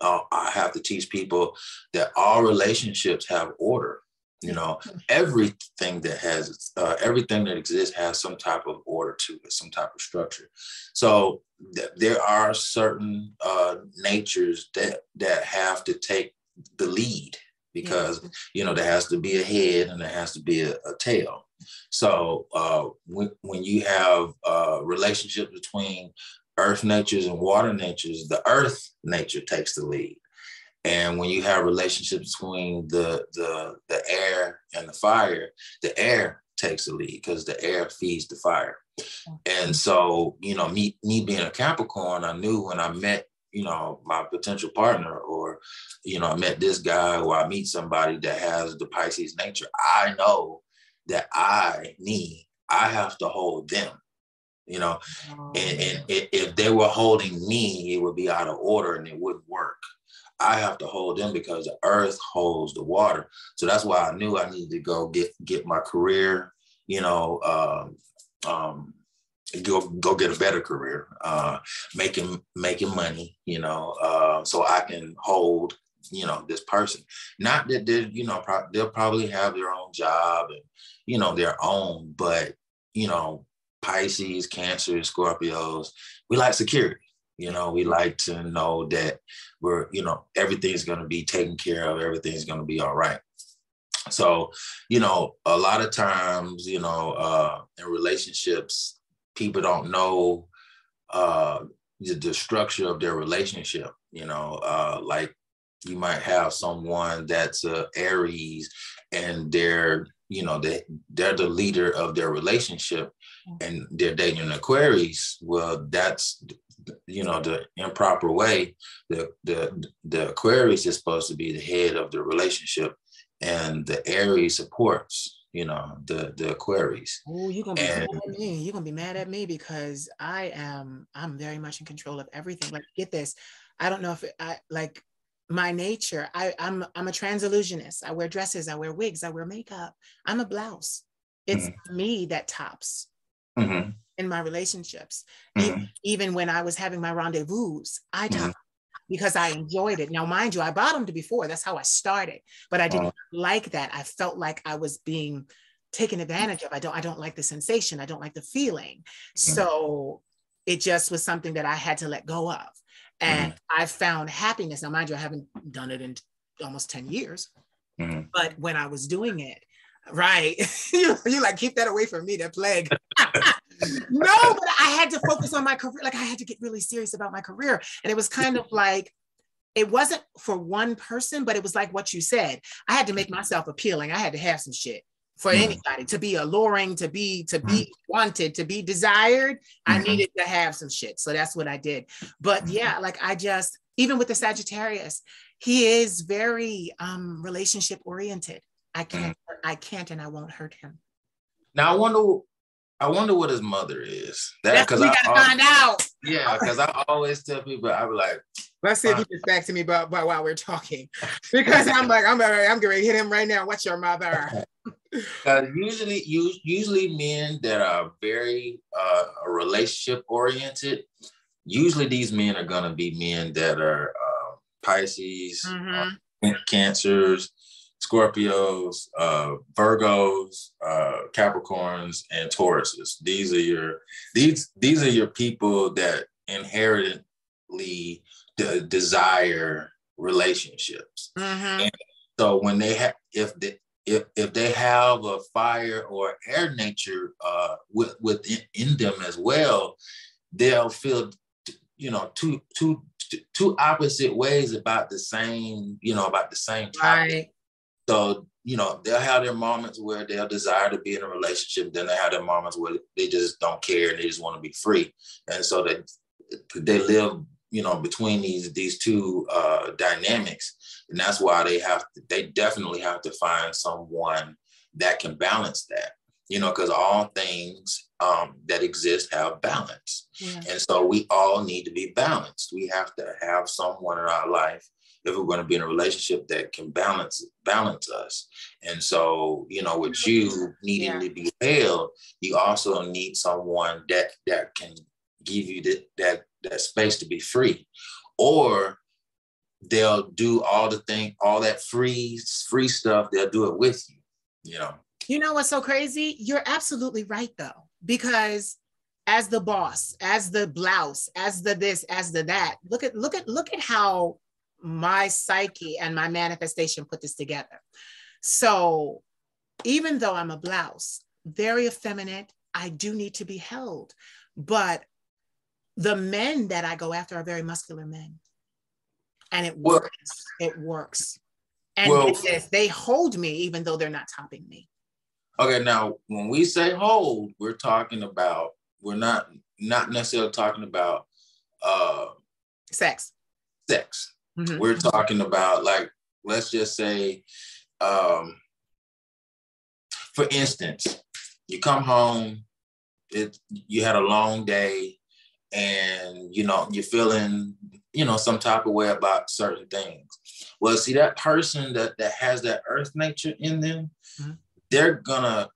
I have to teach people that all relationships have order. Everything that exists has some type of order to it, some type of structure. So there are certain natures that have to take the lead, because there has to be a head and there has to be a tail. So when you have relationships between earth natures and water natures, the earth nature takes the lead. And when you have relationships between the air and the air takes the lead, because the air feeds the fire. And so, me being a Capricorn, I knew when I met, my potential partner, or, I met this guy, or I meet somebody that has the Pisces nature, I know that I have to hold them, and if they were holding me, it would be out of order and it wouldn't work. I have to hold them because the earth holds the water. So that's why I knew I needed to go get my career, you know, go get a better career, making money, you know, so I can hold, you know, this person. Not that they're, you know, they'll probably have their own job and, you know, their own, but, you know, Pisces, Cancer, Scorpios, we like security. You know, we like to know that we're, you know, everything's going to be taken care of. Everything's going to be all right. So, you know, a lot of times, you know, in relationships, people don't know the structure of their relationship. You know, like you might have someone that's a Aries and they're, you know, they're the leader of their relationship and they're dating an Aquarius. Well, that's, you know, the improper way. The Aquarius is supposed to be the head of the relationship, and the Aries supports, you know, the Aquarius. Oh, you're gonna be mad at me. You're gonna be mad at me because I'm very much in control of everything. Like, get this. I don't know if I like my nature. I'm a trans illusionist. I wear dresses, I wear wigs, I wear makeup. I'm a blouse. It's me that tops. In my relationships. Even when I was having my rendezvous, I topped because I enjoyed it. Now, mind you, I bottomed before. That's how I started, but I didn't like that. I felt like I was being taken advantage of. I don't like the sensation. I don't like the feeling. So it just was something that I had to let go of. And I found happiness. Now, mind you, I haven't done it in almost 10 years, but when I was doing it, right, you like, keep that away from me, that plague. No, but I had to focus on my career. Like, I had to get really serious about my career. And it was kind of like, it wasn't for one person, but it was like what you said. I had to make myself appealing. I had to have some shit for anybody, to be alluring, to be wanted, to be desired. I needed to have some shit. So that's what I did. But yeah, like, I just, even with the Sagittarius, he is very relationship oriented. I can't and I won't hurt him. Now I wonder what his mother is. That's what we gotta find out. Yeah, because I always tell people, I be like, let's see if he gets back to me about while we're talking. Because I'm like, I'm getting ready to hit him right now. What's your mother? Usually men that are very relationship oriented, usually these men are gonna be men that are Pisces, Cancers, Scorpios, Virgos, Capricorns, and Tauruses. These are your people that inherently desire relationships. And so when they have, if they have a fire or air nature within them as well, they'll feel, you know, two opposite ways about the same topic. Right. So, you know, they'll have their moments where they'll desire to be in a relationship. Then they have their moments where they just don't care and they just want to be free. And so they live, you know, between these two dynamics. And that's why they definitely have to find someone that can balance that, you know, because all things that exist have balance. Yeah. And so we all need to be balanced. We have to have someone in our life, if we're going to be in a relationship, that can balance us. And so, you know, with you needing to be held, you also need someone that can give you that space to be free. Or they'll do all that free stuff, they'll do it with you, you know. You know what's so crazy? You're absolutely right, though, because as the boss, as the blouse, as the this, as the that, look at how my psyche and my manifestation put this together. So even though I'm a blouse, very effeminate, I do need to be held. But the men that I go after are very muscular men. And it works. It works. And they hold me even though they're not topping me. Okay, now when we say hold, we're not necessarily talking about sex. We're talking about, like, let's just say, for instance, you come home, you had a long day, and, you know, you're feeling, you know, some type of way about certain things. Well, see, that person that has that earth nature in them, they're gonna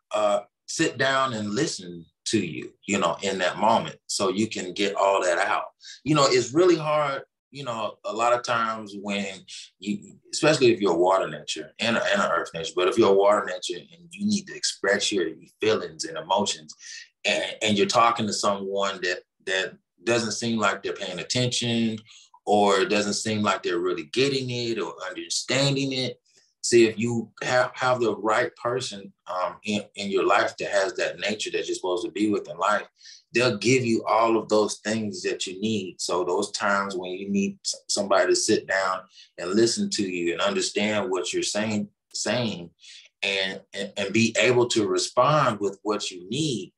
sit down and listen to you, you know, in that moment, so you can get all that out. You know, it's really hard, you know, a lot of times when you, especially if you're a water nature and an earth nature, but if you're a water nature and you need to express your feelings and emotions, and you're talking to someone that doesn't seem like they're paying attention, or it doesn't seem like they're really getting it or understanding it. See, if you have the right person in your life that has that nature that you're supposed to be with in life, they'll give you all of those things that you need. So those times when you need somebody to sit down and listen to you and understand what you're saying and be able to respond with what you need,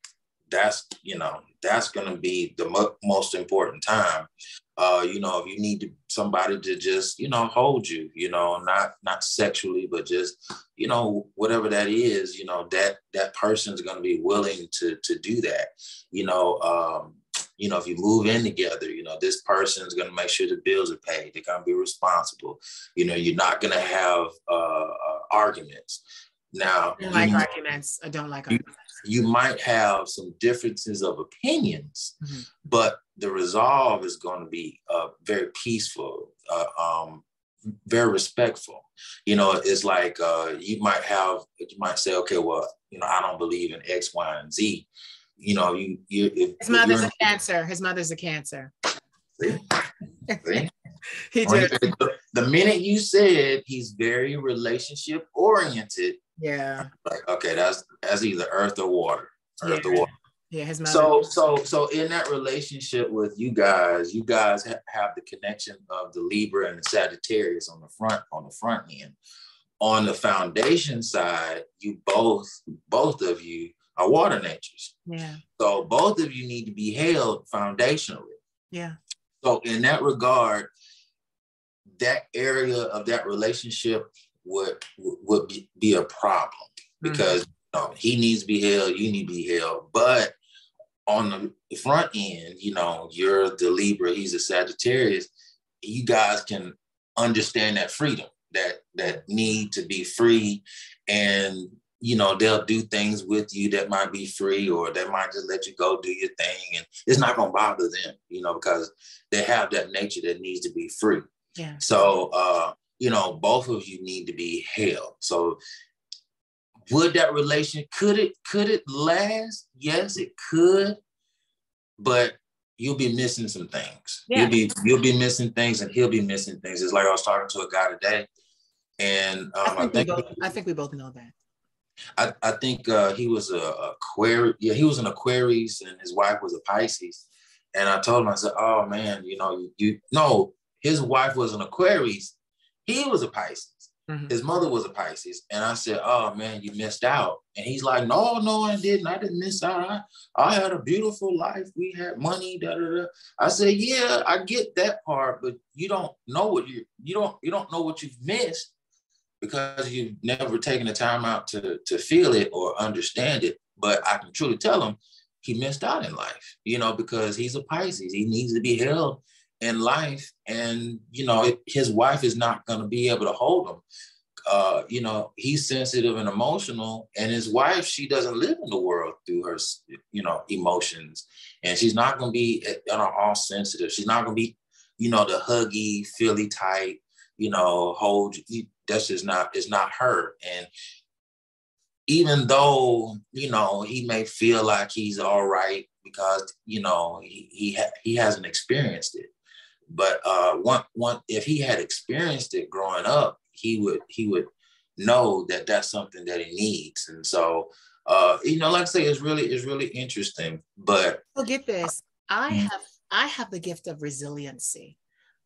that's, you know, that's going to be the most important time. You know, if you need somebody to just, you know, hold you, you know, not sexually, but just, you know, whatever that is, you know, that person's going to be willing to do that. You know, if you move in together, you know, this person's going to make sure the bills are paid. They're going to be responsible. You know, you're not going to have arguments. Now, I don't like arguments. I don't like arguments. You might have some differences of opinions, but the resolve is going to be very peaceful, very respectful. You know, it's like you might say, okay, well, you know, I don't believe in X, Y, and Z. You know, his mother's a Cancer. His mother's a Cancer. See? He did. The minute you said he's very relationship oriented, yeah, like, okay, that's either earth or water. Earth or water. Yeah, his mother. So in that relationship with you guys have the connection of the Libra and the Sagittarius on the front end. On the foundation side, you both of you are water natures. Yeah. So both of you need to be held foundationally. Yeah. So in that regard, that area of that relationship would be a problem, because you know, he needs to be held, you need to be held. But on the front end, you know, you're the Libra, he's a Sagittarius, you guys can understand that freedom, that need to be free, and you know, they'll do things with you that might be free, or they might just let you go do your thing, and it's not going to bother them, you know, because they have that nature that needs to be free. Yeah. So, you know, both of you need to be held. So would that relation, could it last? Yes, it could, but you'll be missing some things. Yeah. You'll be missing things, and he'll be missing things. It's like I was talking to a guy today, and I think we both know I that. think he was a Aquarius. Yeah, he was an Aquarius, and his wife was a Pisces. And I told him, I said, "Oh man, you know, his wife was an Aquarius. He was a Pisces. His mother was a Pisces." And I said, "Oh man, you missed out." And he's like, No, I didn't. I didn't miss out. I had a beautiful life. We had money. Da da da. I said, "Yeah, I get that part, but you don't know what you don't know what you've missed, because you've never taken the time out to feel it or understand it." But I can truly tell him he missed out in life, you know, because he's a Pisces. He needs to be held in life. And, you know, his wife is not going to be able to hold him. You know, he's sensitive and emotional, and his wife, she doesn't live in the world through her, you know, emotions. And she's not going to be all sensitive. She's not going to be, you know, the huggy, feely type, you know, hold. That's just not, it's not her. And even though, you know, he may feel like he's all right because, you know, he hasn't experienced it. But if he had experienced it growing up, he would know that that's something that he needs. And so, you know, like I say, it's really interesting. But well, get this, I have the gift of resiliency.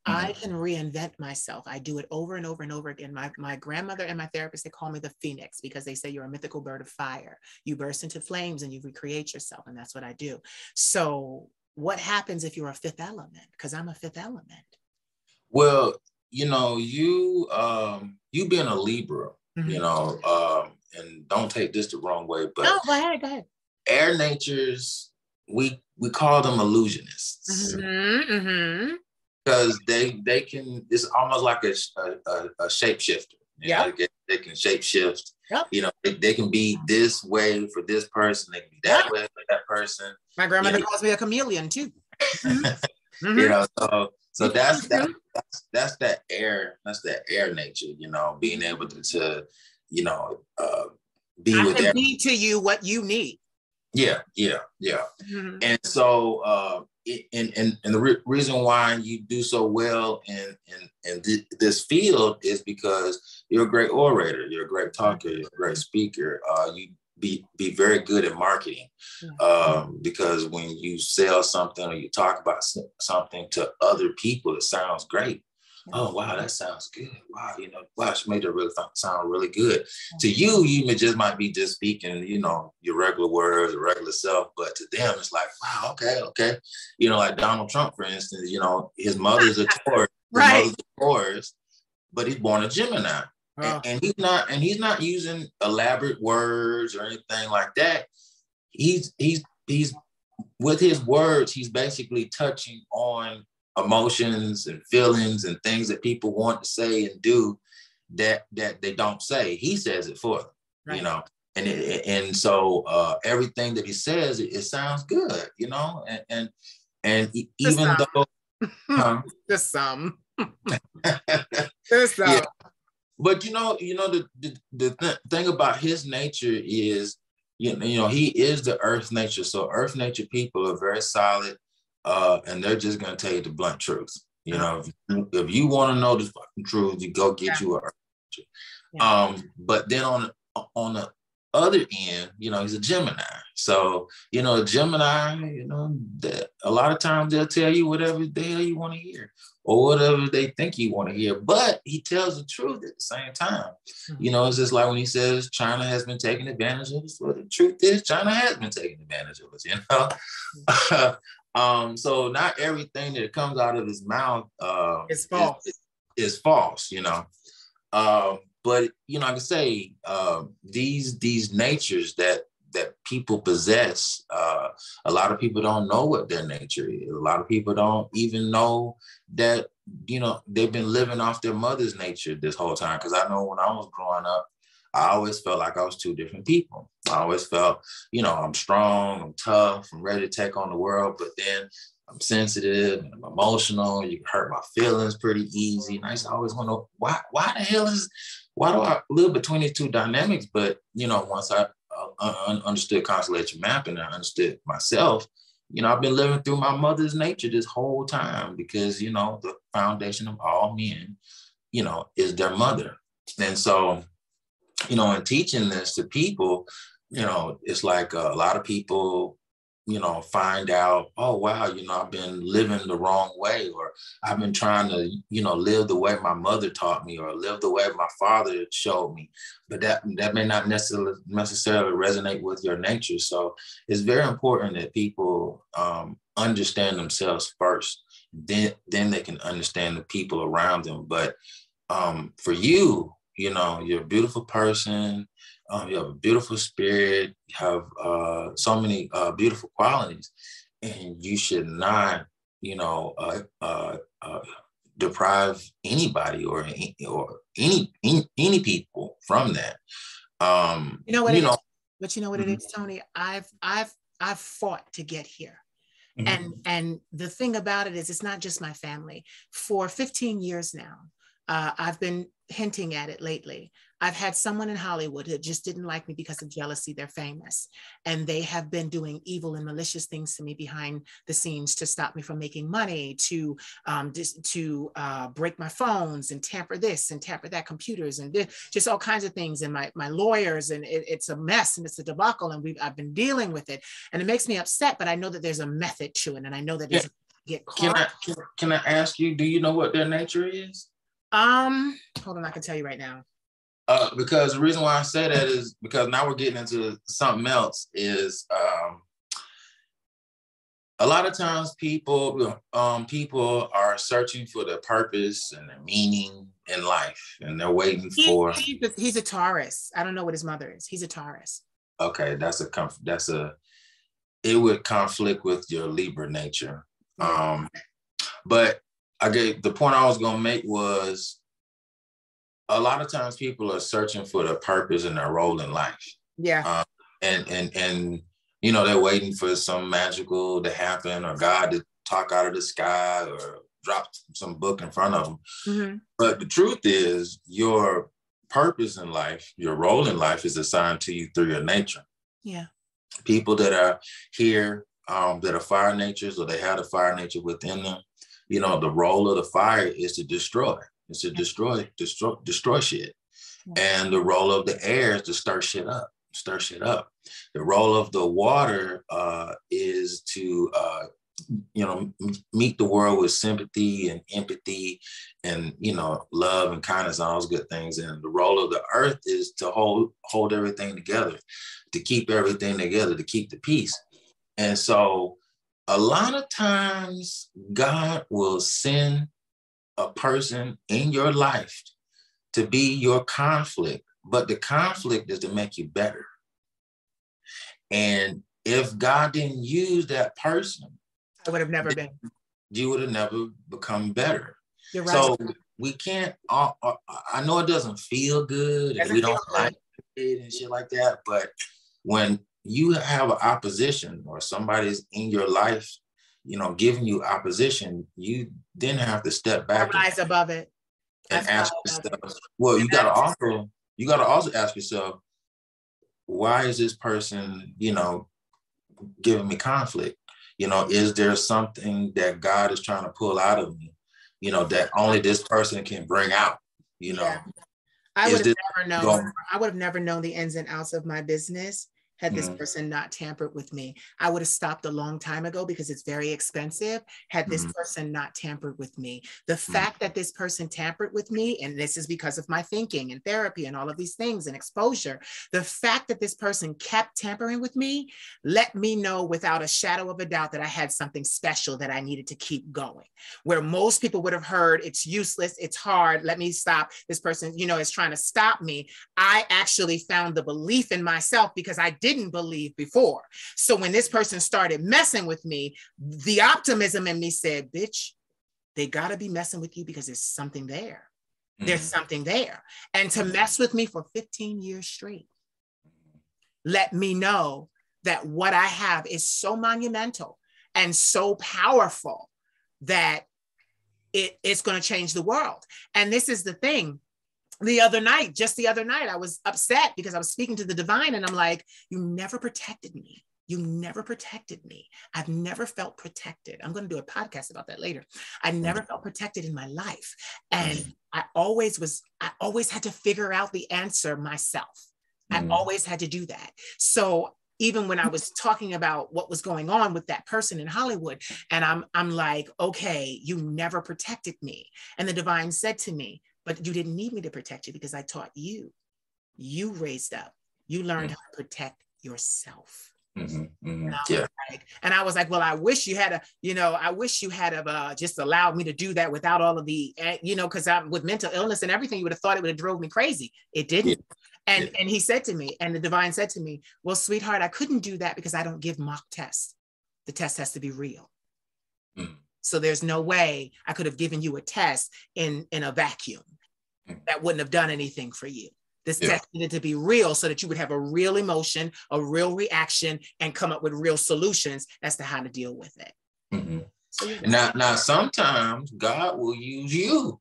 I can reinvent myself. I do it over and over and over again. My grandmother and my therapist, they call me the Phoenix, because they say you're a mythical bird of fire. You burst into flames and you recreate yourself. And that's what I do. So what happens if you're a fifth element? Because I'm a fifth element. Well, you know, you being a Libra, you know, and don't take this the wrong way, but no, go ahead. Air natures, we we call them illusionists. Because they can, it's almost like a shapeshifter. Yeah, they can shapeshift. Yep. You know, they can be this way for this person. They can be that way for that person. My grandmother calls me a chameleon too. You know, so that's that air. That's that air nature. You know, being able to you know, be I with can everyone. be to you what you need. Yeah. And so, and the reason why you do so well in this field is because you're a great orator, you're a great talker, you're a great speaker. You be very good at marketing, because when you sell something or you talk about something to other people, it sounds great. Oh, wow, that sounds good. Wow, you know, wow, she made it really sound really good. To you, you might be just speaking, you know, your regular words, your regular self, but to them, it's like, wow, okay. You know, like Donald Trump, for instance, you know, his mother's a Taurus, but he's born a Gemini. And he's not using elaborate words or anything like that. He's with his words, he's basically touching on emotions and feelings and things that people want to say and do that they don't say. He says it for them, you know. And so everything that he says, it sounds good, you know. And even though just some. Yeah. But you know the thing about his nature is, you know, he is the earth nature. So earth nature people are very solid, and they're just gonna tell you the blunt truth. You know, if you want to know the fucking truth, you go get you a earth nature. But then on the other end, you know, he's a Gemini. So, you know, a Gemini, you know, a lot of times they'll tell you whatever the hell you want to hear or whatever they think you want to hear, but he tells the truth at the same time. You know, it's just like when he says China has been taking advantage of us. Well, the truth is China has been taking advantage of us, you know? So not everything that comes out of his mouth is false. Is false, you know? But, you know, I can say these natures that people possess, a lot of people don't know what their nature is. A lot of people don't even know that, you know, they've been living off their mother's nature this whole time. Because I know when I was growing up, I always felt like I was two different people. I always felt, you know, I'm strong, I'm tough, I'm ready to take on the world, but then I'm sensitive and I'm emotional. You can hurt my feelings pretty easy. And I used to always wonder, why do I live between these two dynamics? But, you know, once I understood constellation mapping and I understood myself, you know, I've been living through my mother's nature this whole time because, you know, the foundation of all men, you know, is their mother. And so, you know, in teaching this to people, you know, it's like a lot of people, you know, find out, oh, wow, you know, I've been living the wrong way, or I've been trying to, you know, live the way my mother taught me or live the way my father showed me. But that may not necessarily resonate with your nature. So it's very important that people understand themselves first. Then they can understand the people around them. But for you, you know, you're a beautiful person. You have a beautiful spirit. You have so many beautiful qualities, and you should not, you know, deprive anybody or any people from that. You know what it is? But you know what it is, Tony? I've fought to get here. And the thing about it is, it's not just my family. For 15 years now, I've been hinting at it lately. I've had someone in Hollywood that just didn't like me because of jealousy. They're famous. And they have been doing evil and malicious things to me behind the scenes to stop me from making money, to break my phones and tamper this and tamper that, computers and just all kinds of things. And my lawyers, and it's a mess and it's a debacle. And I've been dealing with it. And it makes me upset, but I know that there's a method to it. And I know that it's get caught. Can I ask you, do you know what their nature is? Hold on, I can tell you right now. Because the reason why I say that is because now we're getting into something else. Is a lot of times people are searching for their purpose and their meaning in life, and they're waiting for. He's a Taurus. I don't know what his mother is. He's a Taurus. Okay, that's it would conflict with your Libra nature. Yeah. But the point I was going to make was a lot of times people are searching for the purpose and their role in life. Yeah. And they're waiting for some magical to happen or God to talk out of the sky or drop some book in front of them. Mm-hmm. But the truth is, your purpose in life, your role in life is assigned to you through your nature. Yeah. People that are here, that are fire natures, or they have a fire nature within them, the role of the fire is to destroy. It's to destroy shit. Yeah. And the role of the air is to stir shit up. The role of the water is to meet the world with sympathy and empathy and love and kindness and all those good things. And the role of the earth is to hold everything together, to keep everything together, to keep the peace. And so a lot of times God will send a person in your life to be your conflict, but the conflict is to make you better. And if God didn't use that person, I would have never been. You would have never become better. You're right. So we can't, I know it doesn't feel good and we don't like it and shit like that, but when you have an opposition or somebody's in your life, giving you opposition, you then have to step back. Rise above it. And ask yourself, well, you gotta also ask yourself, why is this person, giving me conflict? Is there something that God is trying to pull out of me, that only this person can bring out, Yeah. I would have never known the ins and outs of my business had this person not tampered with me. I would have stopped a long time ago because it's very expensive had this person not tampered with me. The fact that this person tampered with me, and this is because of my thinking and therapy and all of these things and exposure, the fact that this person kept tampering with me let me know without a shadow of a doubt that I had something special that I needed to keep going. Where most people would have heard, it's useless, it's hard, let me stop. This person, is trying to stop me. I actually found the belief in myself because I didn't believe before. So when this person started messing with me, the optimism in me said, bitch, they gotta be messing with you because there's something there. There's something there. And to mess with me for 15 years straight, let me know that what I have is so monumental and so powerful that it's going to change the world. And this is the thing. Just the other night, I was upset because I was speaking to the divine and I'm like, you never protected me. You never protected me. I've never felt protected. I'm going to do a podcast about that later. I never felt protected in my life. And I always had to figure out the answer myself. I always had to do that. So even when I was talking about what was going on with that person in Hollywood, and I'm like, okay, you never protected me. And the divine said to me, but you didn't need me to protect you because I taught you. You raised up. You learned how to protect yourself. And I was like, well, I wish you had just allowed me to do that without all of the, because I'm with mental illness and everything, you would have thought it would have drove me crazy. It didn't. And he said to me, and the divine said to me, well, sweetheart, I couldn't do that because I don't give mock tests. The test has to be real. So there's no way I could have given you a test in a vacuum that wouldn't have done anything for you. This test needed to be real so that you would have a real emotion, a real reaction, and come up with real solutions as to how to deal with it. So now, sometimes God will use you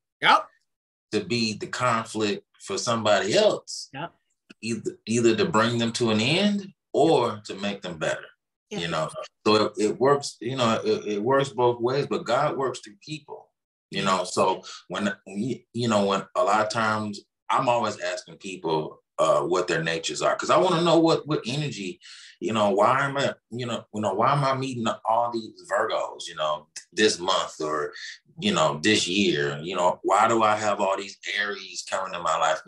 to be the conflict for somebody else, either to bring them to an end or to make them better. So it works, it works both ways, but God works through people, so when a lot of times I'm always asking people what their natures are, because I want to know what energy, why am I meeting all these Virgos, this month or, this year, why do I have all these Aries coming in my life?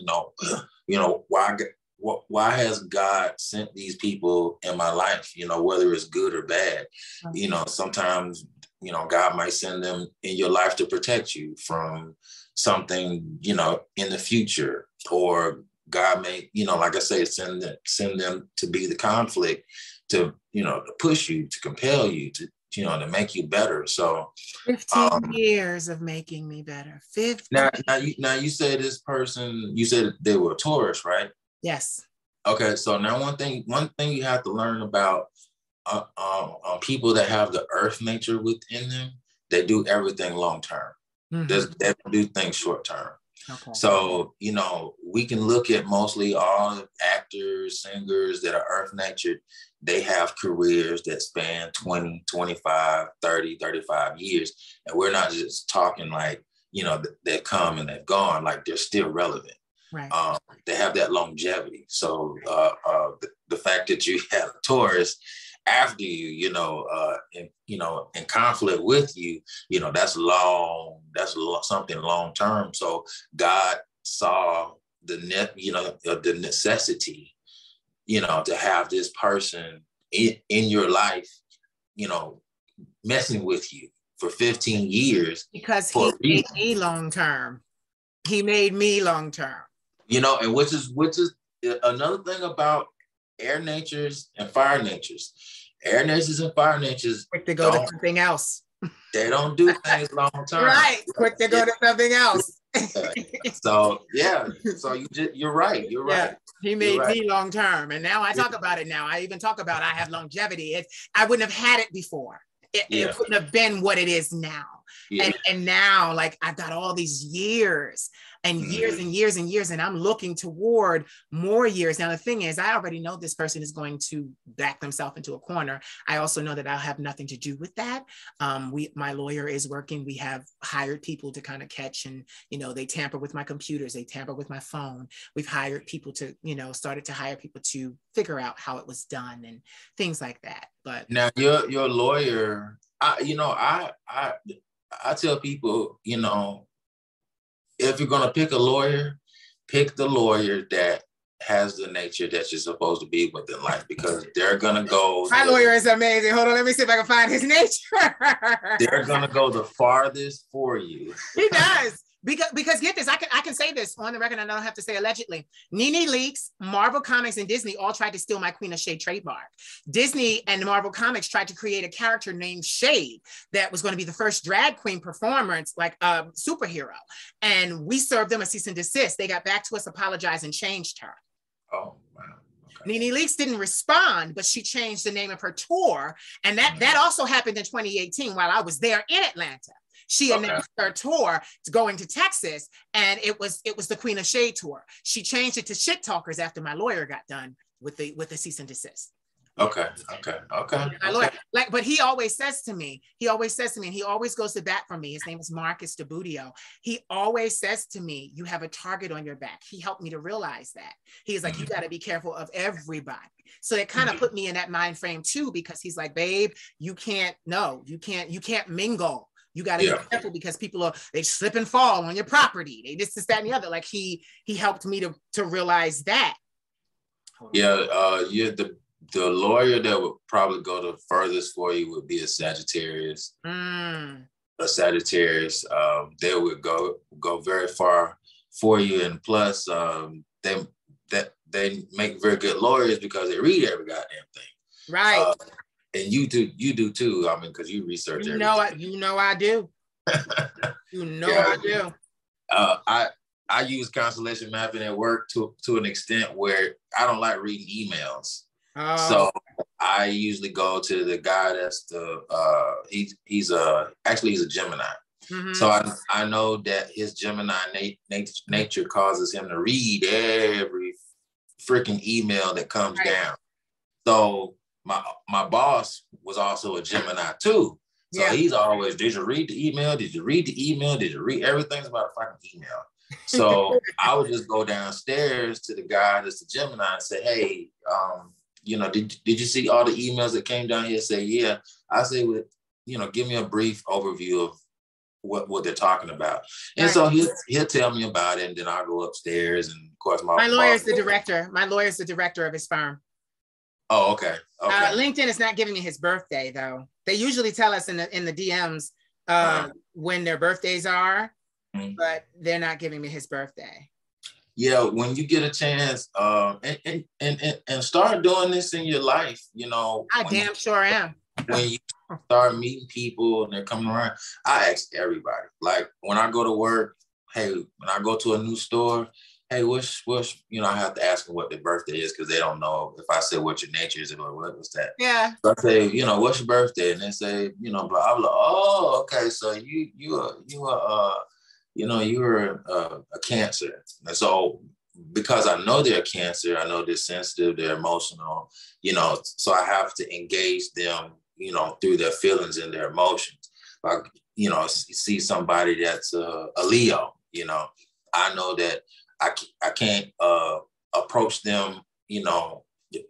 Why has God sent these people in my life, whether it's good or bad? Sometimes, God might send them in your life to protect you from something, in the future, or God may, like I say, send them to be the conflict to push you, to compel you, to to make you better. So 15 years of making me better. 15. Now you said this person, you said they were a Taurus, right? Yes. Okay, so now one thing you have to learn about people that have the earth nature within them, they do everything long term. They don't do things short term. Okay. So, we can look at mostly all actors, singers that are earth natured. They have careers that span 20, 25, 30, 35 years. And we're not just talking like, they come and they've gone, like they're still relevant. Right. They have that longevity. So the fact that you have a Taurus after you, in conflict with you, that's something long term. So God saw the necessity, to have this person in your life, messing with you for 15 years. Because he made me long term. He made me long term. And which is another thing about air natures and fire natures. Air natures and fire natures quick to go to something else. They don't do things long term. Right. Quick to go to something else. So you're right. You're right. He made me long term. And now I talk about it now. I even talk about I have longevity. I wouldn't have had it before. It wouldn't have been what it is now. Yeah. And now, like, I've got all these years and years and years and years, and I'm looking toward more years. Now, the thing is, I already know this person is going to back themselves into a corner. I also know that I'll have nothing to do with that. My lawyer is working. We have hired people to kind of catch, and, they tamper with my computers. They tamper with my phone. We've hired people to, started to hire people to figure out how it was done and things like that. But now your lawyer, I tell people, if you're going to pick a lawyer, pick the lawyer that has the nature that you're supposed to be with in life, because they're going to go. My lawyer is amazing. Hold on. Let me see if I can find his nature. They're going to go the farthest for you. He does. Because get this, I can say this on the record, and I don't have to say allegedly. Nene Leakes, Marvel Comics, and Disney all tried to steal my Queen of Shade trademark. Disney and Marvel Comics tried to create a character named Shade that was going to be the first drag queen performance, like a superhero. And we served them a cease and desist. They got back to us, apologized, and changed her. Oh, wow. Nene Leakes didn't respond, but she changed the name of her tour. And that also happened in 2018 while I was there in Atlanta. She announced her tour going to Texas, and it was the Queen of Shade tour. She changed it to Shit Talkers after my lawyer got done with the cease and desist. Okay. My lawyer, but he always says to me, and he always goes to bat for me. His name is Marcus DeBudio. He always says to me, you have a target on your back. He helped me to realize that. He's like, you got to be careful of everybody. So it kind of put me in that mind frame too, because he's like, babe, you can't mingle. You got to be careful, because people they slip and fall on your property. They this, that, and the other. Like he helped me to realize that. The lawyer that would probably go the furthest for you would be a Sagittarius. A Sagittarius, they would go very far for you, and plus, they make very good lawyers because they read every goddamn thing. Right. And you do too. I mean, because you research everything. I do. I do. I use constellation mapping at work to an extent where I don't like reading emails. So I usually go to the guy that's he's a Gemini. So I know that his Gemini nature causes him to read every freaking email that comes down. So my boss was also a Gemini too. So he's always, did you read the email? Did you read the email? Did you read everything's about a fucking email? So I would just go downstairs to the guy that's a Gemini and say, hey, did you see all the emails that came down here? Say, yeah. I say, give me a brief overview of what they're talking about. And so he'll tell me about it, and then I'll go upstairs, and of course my lawyer's the director. My lawyer's the director of his firm. Oh, okay. LinkedIn is not giving me his birthday though. They usually tell us in the DMs when their birthdays are, but they're not giving me his birthday. yeah, when you get a chance, and start doing this in your life, I damn sure am. When you start meeting people and they're coming around, I ask everybody. Like when I go to work, hey, when I go to a new store, hey, what's I have to ask them what their birthday is because they don't know. If I say what your nature is, they're like, what's that? Yeah. So I say, what's your birthday? And they say, blah, blah. Oh, okay. So you're a Cancer. And so because I know they're a Cancer, I know they're sensitive, they're emotional, so I have to engage them, through their feelings and their emotions. Like, see somebody that's a Leo, I know that I can't approach them, either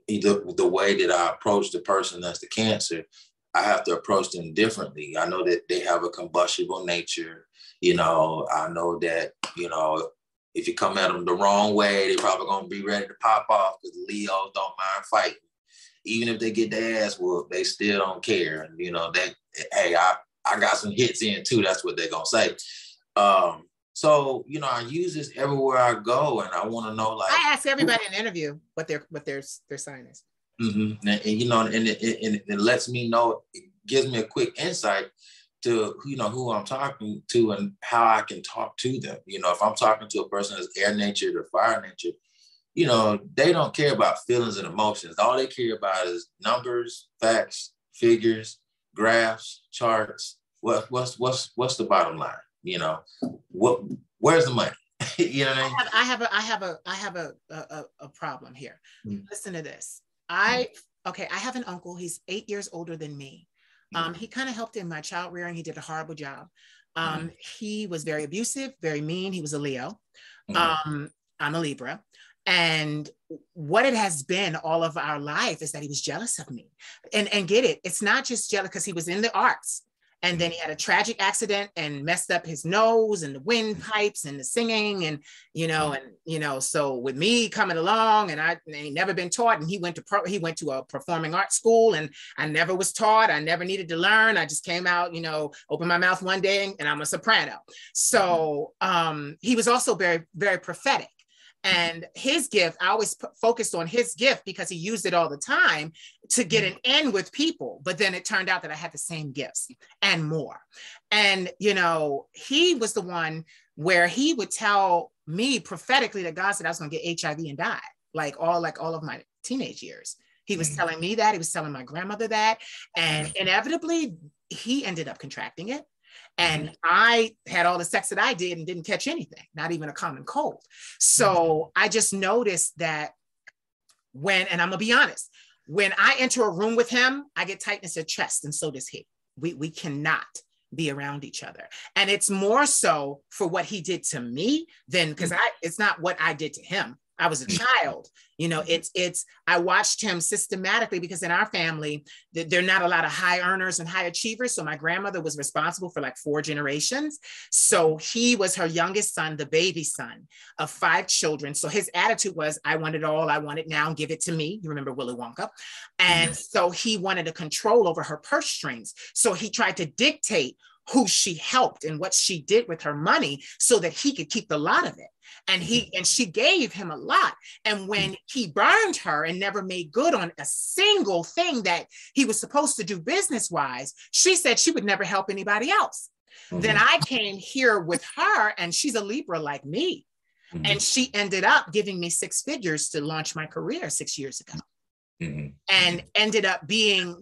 the way that I approach the person that's the Cancer. I have to approach them differently. I know that they have a combustible nature. I know that, if you come at them the wrong way, they're probably going to be ready to pop off because Leos don't mind fighting. Even if they get their ass whooped, they still don't care. And, hey, I got some hits in too. That's what they're going to say. So, I use this everywhere I go, and I want to know, like, I ask everybody in an interview what their sign is. Mm-hmm. And it lets me know, it gives me a quick insight to, who I'm talking to and how I can talk to them. If I'm talking to a person that's air natured or fire natured, they don't care about feelings and emotions. All they care about is numbers, facts, figures, graphs, charts. What's the bottom line? Where's the money? You know what I mean? I have a problem here. Mm-hmm. Listen to this. I have an uncle. He's 8 years older than me. He kind of helped in my child rearing. He did a horrible job. He was very abusive, very mean. He was a Leo. I'm a Libra. And what it has been all of our life is that he was jealous of me. And get it, it's not just jealous because he was in the arts. And then he had a tragic accident and messed up his nose and the windpipes and the singing so with me coming along and I ain't never been taught, and he went to a performing arts school, and I never was taught. I never needed to learn. I just came out, opened my mouth one day and I'm a soprano. So he was also very, very prophetic. And his gift, I always focused on his gift because he used it all the time to get an in with people. But then it turned out that I had the same gifts and more. And, he was the one where he would tell me prophetically that God said I was going to get HIV and die, like all of my teenage years. He was telling me that. He was telling my grandmother that. And inevitably, he ended up contracting it. And I had all the sex that I did and didn't catch anything, not even a common cold. So I just noticed that and I'm gonna be honest, when I enter a room with him, I get tightness of chest, and so does he. We cannot be around each other. And it's more so for what he did to me than because it's not what I did to him. I was a child, I watched him systematically because in our family, there are not a lot of high earners and high achievers. So my grandmother was responsible for like 4 generations. So he was her youngest son, the baby son of 5 children. So his attitude was, I want it all. I want it now. Give it to me. You remember Willy Wonka. And so he wanted a control over her purse strings. So he tried to dictate who she helped and what she did with her money so that he could keep the lot of it. And she gave him a lot. And when he burned her and never made good on a single thing that he was supposed to do business-wise, she said she would never help anybody else. Then I came here with her, and she's a Libra like me. And she ended up giving me 6 figures to launch my career 6 years ago. And ended up being,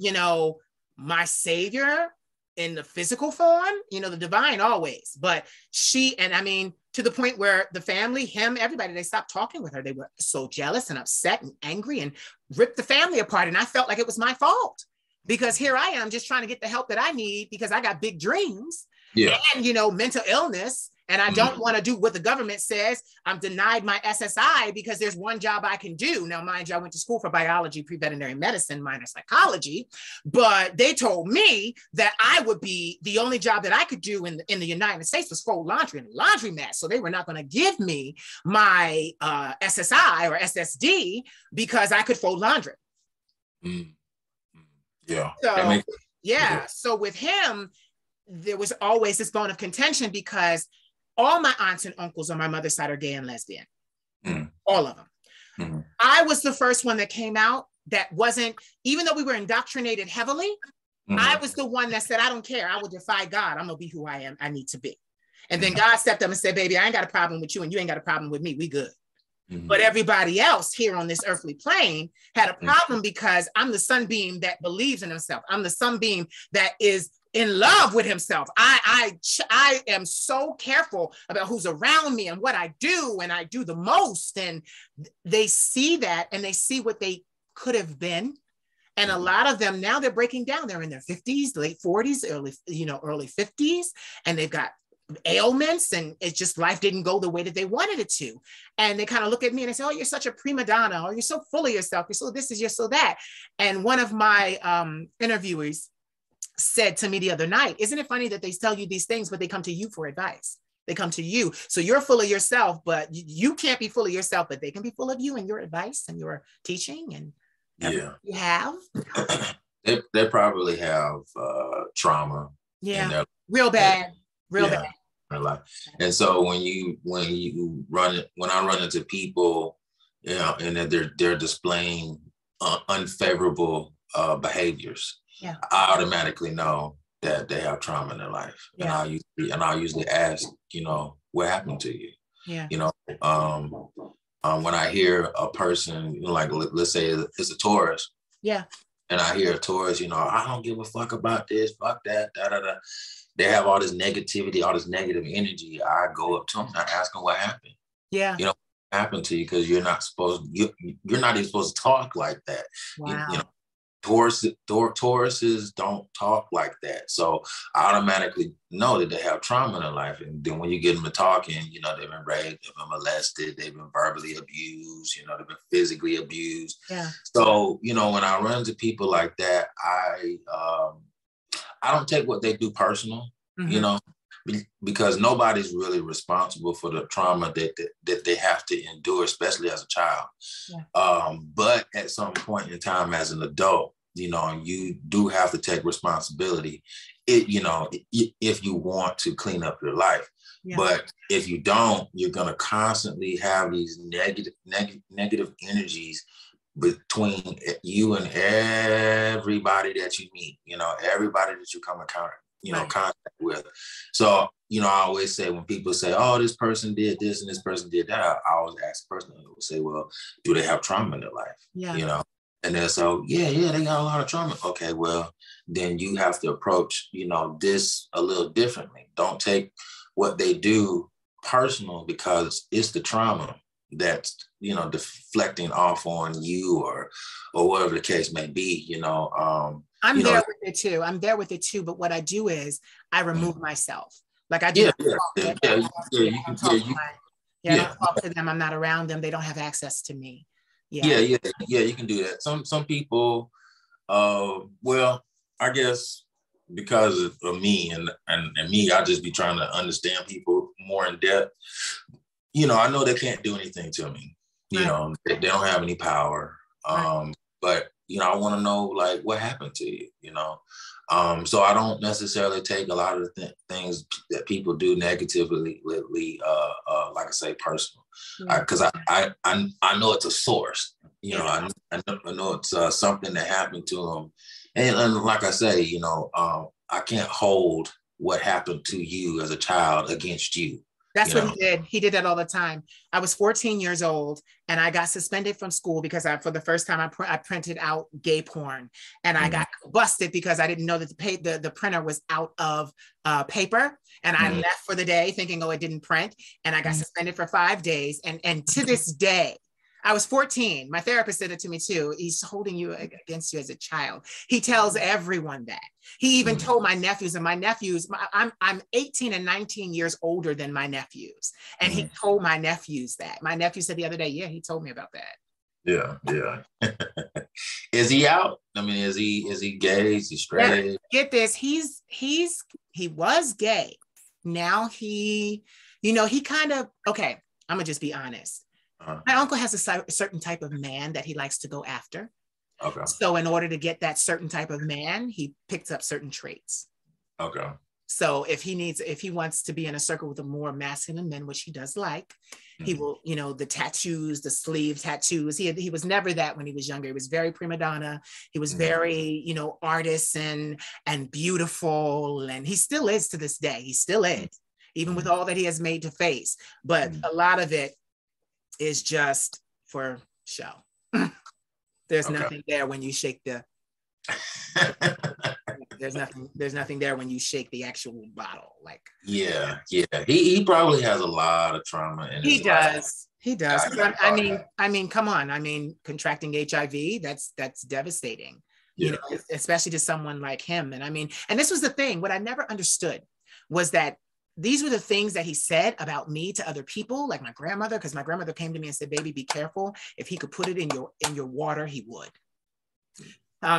my savior in the physical form, the divine always, but to the point where the family, him, everybody, they stopped talking with her. They were so jealous and upset and angry and ripped the family apart. And I felt like it was my fault because here I am just trying to get the help that I need because I got big dreams and, mental illness. And I don't want to do what the government says. I'm denied my SSI because there's one job I can do. Now, mind you, I went to school for biology, pre-veterinary medicine, minor psychology, but they told me that I would be the only job that I could do in the United States was fold laundry and laundromat. So they were not going to give me my SSI or SSD because I could fold laundry. Yeah. So with him, there was always this bone of contention because all my aunts and uncles on my mother's side are gay and lesbian. All of them. I was the first one that came out that wasn't, even though we were indoctrinated heavily, I was the one that said, I don't care. I will defy God. I'm going to be who I am. I need to be. And then God stepped up and said, baby, I ain't got a problem with you and you ain't got a problem with me. We good. But everybody else here on this earthly plane had a problem because I'm the sunbeam that believes in himself. I'm the sunbeam that is in love with himself. I am so careful about who's around me and what I do, and I do the most. And they see that and they see what they could have been. And a lot of them now, they're breaking down. They're in their 50s, late 40s, early 50s, and they've got ailments, and it's just life didn't go the way that they wanted it to. And they kind of look at me and they say, oh, you're such a prima donna, or you're so full of yourself, you're so this, you're so that. And one of my interviewers said to me the other night, isn't it funny that they tell you these things, but they come to you for advice? They come to you. So you're full of yourself, but you can't be full of yourself, but they can be full of you and your advice and your teaching and everything you have. They probably have trauma. Yeah, real bad. Real bad. And so when I run into people, you know, and they're displaying unfavorable behaviors, I automatically know that they have trauma in their life. And I usually ask, you know, what happened to you? You know, when I hear a person, you know, like let's say it's a Taurus. And I hear a Taurus, you know, I don't give a fuck about this, fuck that, da da da. They have all this negativity, all this negative energy. I go up to them and I ask them what happened. You know, what happened to you? Because you're not even supposed to talk like that. Wow. You know, Tauruses don't talk like that. So I automatically know that they have trauma in their life. And then when you get them to talking, you know, they've been raped, they've been molested, they've been verbally abused, you know, they've been physically abused. So, you know, when I run into people like that, I don't take what they do personal, you know, because nobody's really responsible for the trauma that they have to endure, especially as a child. But at some point in time as an adult, you know, you do have to take responsibility, you know, if you want to clean up your life. But if you don't, you're going to constantly have these negative energies between you and everybody that you meet, you know, everybody that you come in contact with. So, you know, I always say when people say, oh, this person did this and this person did that, I always ask the person, I would say, well, do they have trauma in their life? You know, and then so, they got a lot of trauma. Okay, well, then you have to approach, you know, this a little differently. Don't take what they do personal, because it's the trauma that's, you know, deflecting off on you or whatever the case may be, you know. I'm there with it too. I'm there with it too. But what I do is I remove myself. Like I do. I don't talk to them. I'm not around them. They don't have access to me. You can do that. Some people, well, I guess because of me and me, I just be trying to understand people more in depth. You know, I know they can't do anything to me. You know, they don't have any power. But, you know, I want to know, like, what happened to you, you know? So I don't necessarily take a lot of the things that people do negatively, like I say, personal. Because I know it's a source. You know, I know it's something that happened to them. And like I say, you know, I can't hold what happened to you as a child against you. That's what he did. He did that all the time. I was 14 years old and I got suspended from school because for the first time I printed out gay porn, and I got busted because I didn't know that the printer was out of paper, and I left for the day thinking, oh, it didn't print, and I got suspended for 5 days. And to this day, I was 14. My therapist said it to me too. He's holding you against you as a child. He tells everyone that. He even told my nephews, and my nephews, I'm 18 and 19 years older than my nephews. And he told my nephews that. My nephew said the other day, he told me about that. Yeah. Is he out? I mean, is he gay? Is he straight? Yeah, get this. He was gay. Now he kind of, okay, I'm gonna just be honest. My uncle has a certain type of man that he likes to go after. Okay. So in order to get that certain type of man, he picks up certain traits. Okay. So if he wants to be in a circle with a more masculine men, which he does like, he will, the tattoos, the sleeve tattoos. He was never that when he was younger. He was very prima donna. He was very, artist and beautiful. And he still is to this day. He still is, even with all that he has made to face. But a lot of it is just for show. There's nothing there when you shake the there's nothing there when you shake the actual bottle. Like he probably has a lot of trauma in his life. He does. I mean, come on. I mean, contracting HIV, that's devastating. Especially to someone like him. And I mean, and this was the thing, what I never understood was that these were the things that he said about me to other people, like my grandmother, because my grandmother came to me and said, baby, be careful. If he could put it in your water, he would.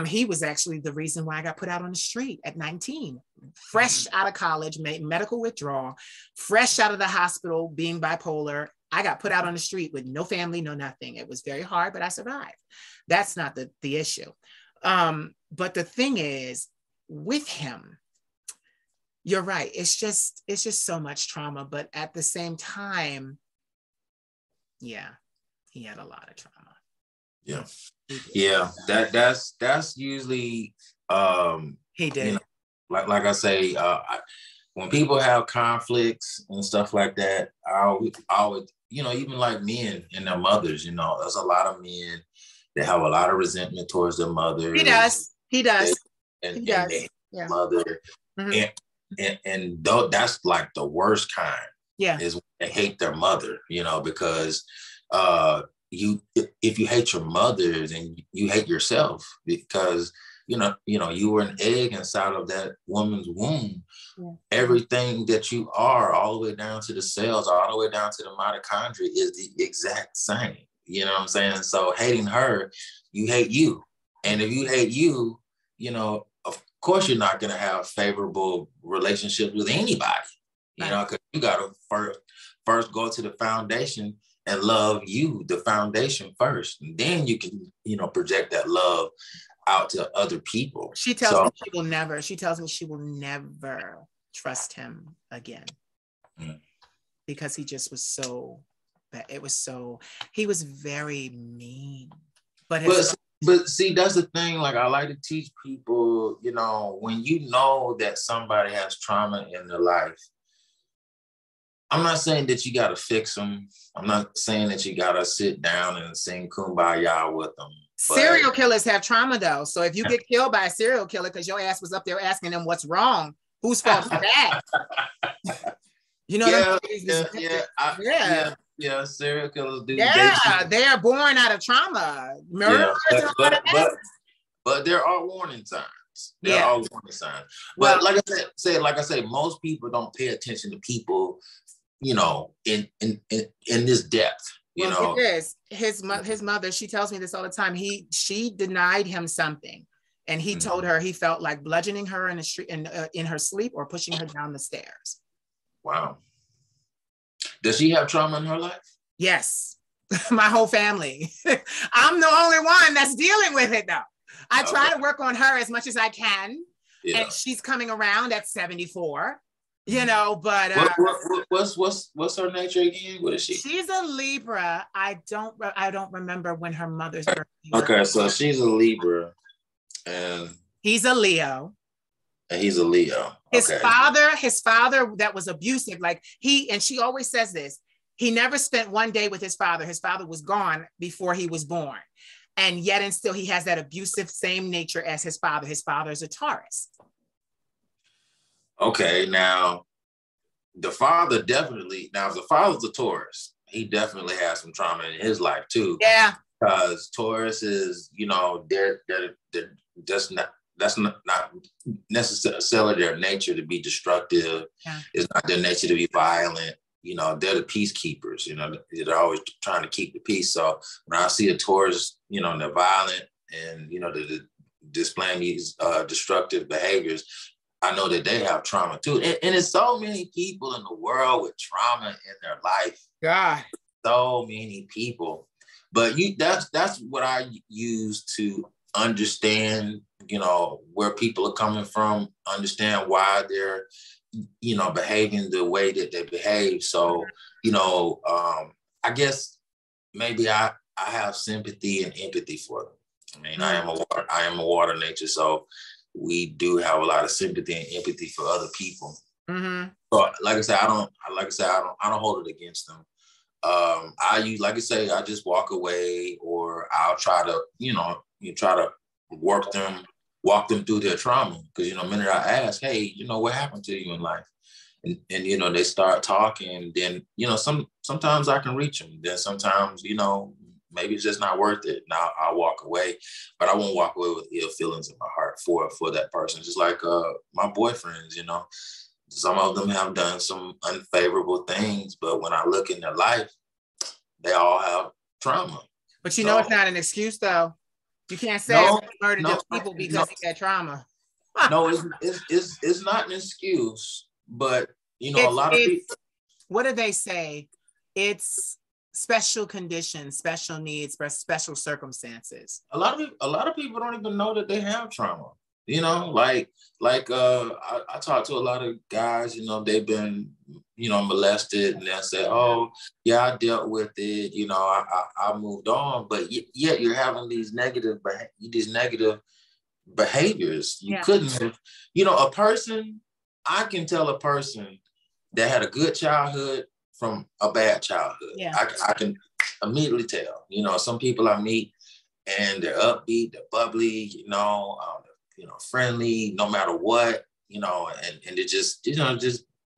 He was actually the reason why I got put out on the street at 19, fresh out of college, made medical withdrawal, fresh out of the hospital, being bipolar. I got put out on the street with no family, no nothing. It was very hard, but I survived. That's not the issue. But the thing is, with him, you're right. It's just so much trauma. But at the same time, he had a lot of trauma. That's usually he did. Like I say, when people have conflicts and stuff like that, I would even like men and their mothers, there's a lot of men that have a lot of resentment towards their mother. He does. And mother. And though that's like the worst kind. Is when they hate their mother, because if you hate your mother, then you hate yourself, because you were an egg inside of that woman's womb. Everything that you are, all the way down to the cells, all the way down to the mitochondria, is the exact same. You know what I'm saying? So hating her, you hate you. And if you hate you, of course you're not going to have favorable relationships with anybody, because you got to first go to the foundation and love you, the foundation first. And then you can, project that love out to other people. She tells me she will never trust him again. Because he just was so bad. He was very mean. But see, that's the thing. Like, I like to teach people, when you know that somebody has trauma in their life, I'm not saying that you got to fix them. I'm not saying that you got to sit down and sing Kumbaya with them. Serial killers have trauma, though. So if you get killed by a serial killer because your ass was up there asking them what's wrong, whose fault is that? Serial killers do. They are born out of trauma. But there are warning signs. There are warning signs. But like I said, most people don't pay attention to people, in this depth. It is. His mother, she tells me this all the time. She denied him something, and he told her he felt like bludgeoning her in the street, in her sleep, or pushing her down the stairs. Wow. Does she have trauma in her life? Yes, my whole family. I'm the only one that's dealing with it, though. I try to work on her as much as I can, and she's coming around at 74. But what's her nature again? What is she? She's a Libra. I don't remember when her mother's birthday was. Okay, so she's a Libra, and he's a Leo. And he's a Leo. His father that was abusive. Like and she always says this. He never spent one day with his father. His father was gone before he was born, and yet and still he has that abusive same nature as his father. His father's a Taurus. Okay, now the father definitely. Now, if the father's a Taurus, he definitely has some trauma in his life too. Yeah, because Taurus is, they're just not. That's not necessarily their nature to be destructive. Yeah. It's not their nature to be violent. They're the peacekeepers. They're always trying to keep the peace. So when I see a Taurus, they're violent and they're displaying these destructive behaviors, I know that they have trauma too. And there's so many people in the world with trauma in their life. God, so many people. But that's what I use to understand, where people are coming from, understand why they're behaving the way that they behave. So, I guess maybe I have sympathy and empathy for them. I mean, I am a water nature, so we do have a lot of sympathy and empathy for other people. Mm-hmm. But like I said, I don't hold it against them. I just walk away, or I'll try to, try to walk them through their trauma. Because, minute I ask, hey, what happened to you in life? And they start talking, then, sometimes I can reach them. Then sometimes, maybe it's just not worth it. Now I'll walk away, but I won't walk away with ill feelings in my heart for that person. Just like my boyfriends, some of them have done some unfavorable things, but when I look in their life, they all have trauma. But it's not an excuse, though. You can't say murdered those people because of that trauma. No, it's not an excuse, but a lot of people. What do they say? It's special conditions, special needs, special circumstances. A lot of people don't even know that they have trauma. I talk to a lot of guys, they've been, molested, and they'll say, oh, yeah, I dealt with it. I moved on, but yet you're having these negative behaviors. You couldn't have, I can tell a person that had a good childhood from a bad childhood. Yeah. I can immediately tell. Some people I meet and they're upbeat, they're bubbly, friendly, no matter what, and they just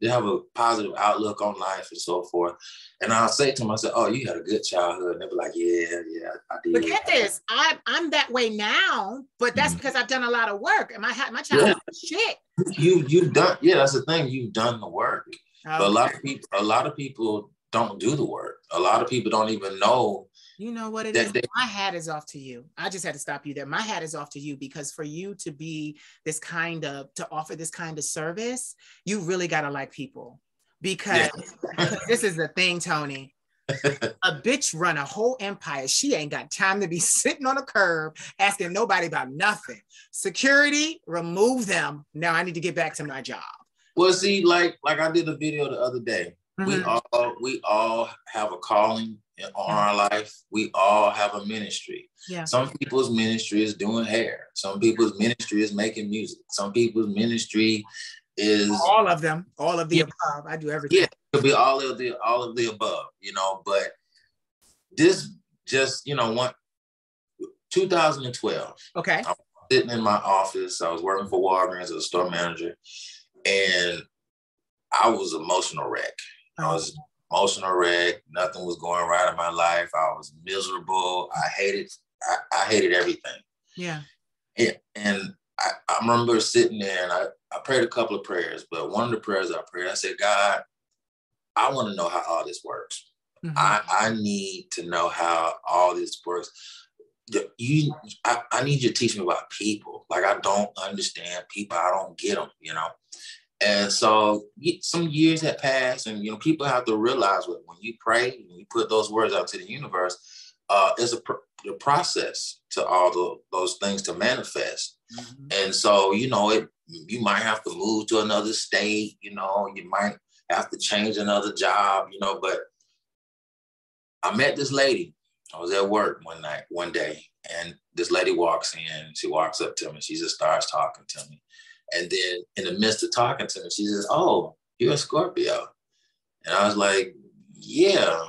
they have a positive outlook on life and so forth. And I'll say to them, I said, oh, you had a good childhood. And they'll be like, yeah, I did. But get this, I'm that way now, but that's because I've done a lot of work. And my childhood was shit. You've done, that's the thing. You've done the work. Okay. But a lot of people don't do the work. A lot of people don't even know. You know what it is? My hat is off to you. I just had to stop you there. My hat is off to you, because for you to be to offer this kind of service, you really got to like people. Because this is the thing, Tony. A bitch run a whole empire. She ain't got time to be sitting on a curb asking nobody about nothing. Security, remove them. Now I need to get back to my job. Well, see, like I did a video the other day. Mm-hmm. We all have a calling on our life. We all have a ministry. Yeah. Some people's ministry is doing hair. Some people's ministry is making music. Some people's ministry is all of them, all of the above. I do everything. Yeah, it could be all of the above, but this just, 2012. Okay. I was sitting in my office. I was working for Walgreens as a store manager, and I was emotional wreck. I was emotional wreck. Nothing was going right in my life. I was miserable. I hated everything. Yeah. And I remember sitting there, and I prayed a couple of prayers, but one of the prayers I prayed, I said, God, I want to know how all this works. Mm-hmm. I need to know how all this works. I need you to teach me about people. Like, I don't understand people. I don't get them, And so some years had passed, and, people have to realize when you pray, when you put those words out to the universe, it's a process to all those things to manifest. Mm-hmm. And so, you might have to move to another state, you might have to change another job, but I met this lady. I was at work one day, and this lady walks in. She walks up to me. She just starts talking to me. And then in the midst of talking to me, she says, oh, you're a Scorpio. And I was like, yeah.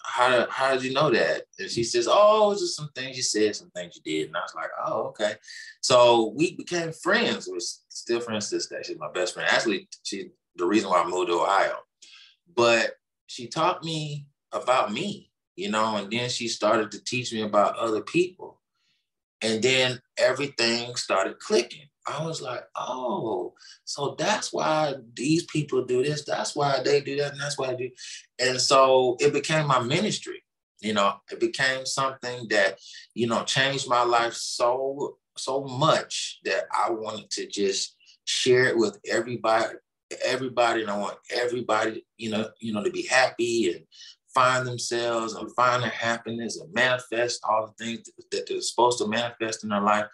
How did you know that? And she says, oh, just some things you said, some things you did. And I was like, oh, okay. So we became friends. We're still friends to this day. She's my best friend. Actually, she's the reason why I moved to Ohio. But she taught me about me, and then she started to teach me about other people. And then everything started clicking. I was like, oh, so that's why these people do this. That's why they do that. And that's why I do. And so it became my ministry. It became something that, changed my life so much that I wanted to just share it with everybody. And I want everybody, to be happy and find themselves and find their happiness and manifest all the things that they're supposed to manifest in their life.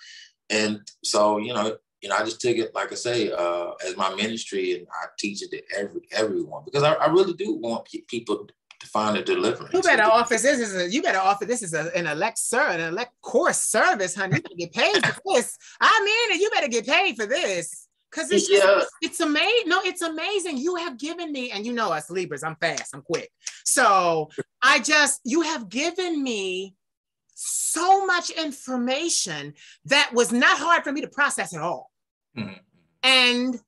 And so, I just took it, like I say, as my ministry, and I teach it to everyone, because I really do want people to find a deliverance. You better offer this is an elect course service, honey. You better get paid for this. I mean, you better get paid for this. Because it's amazing. No, it's amazing. You have given me, and you know us Libras, I'm fast, I'm quick. So you have given me so much information that was not hard for me to process at all. Mm-hmm. And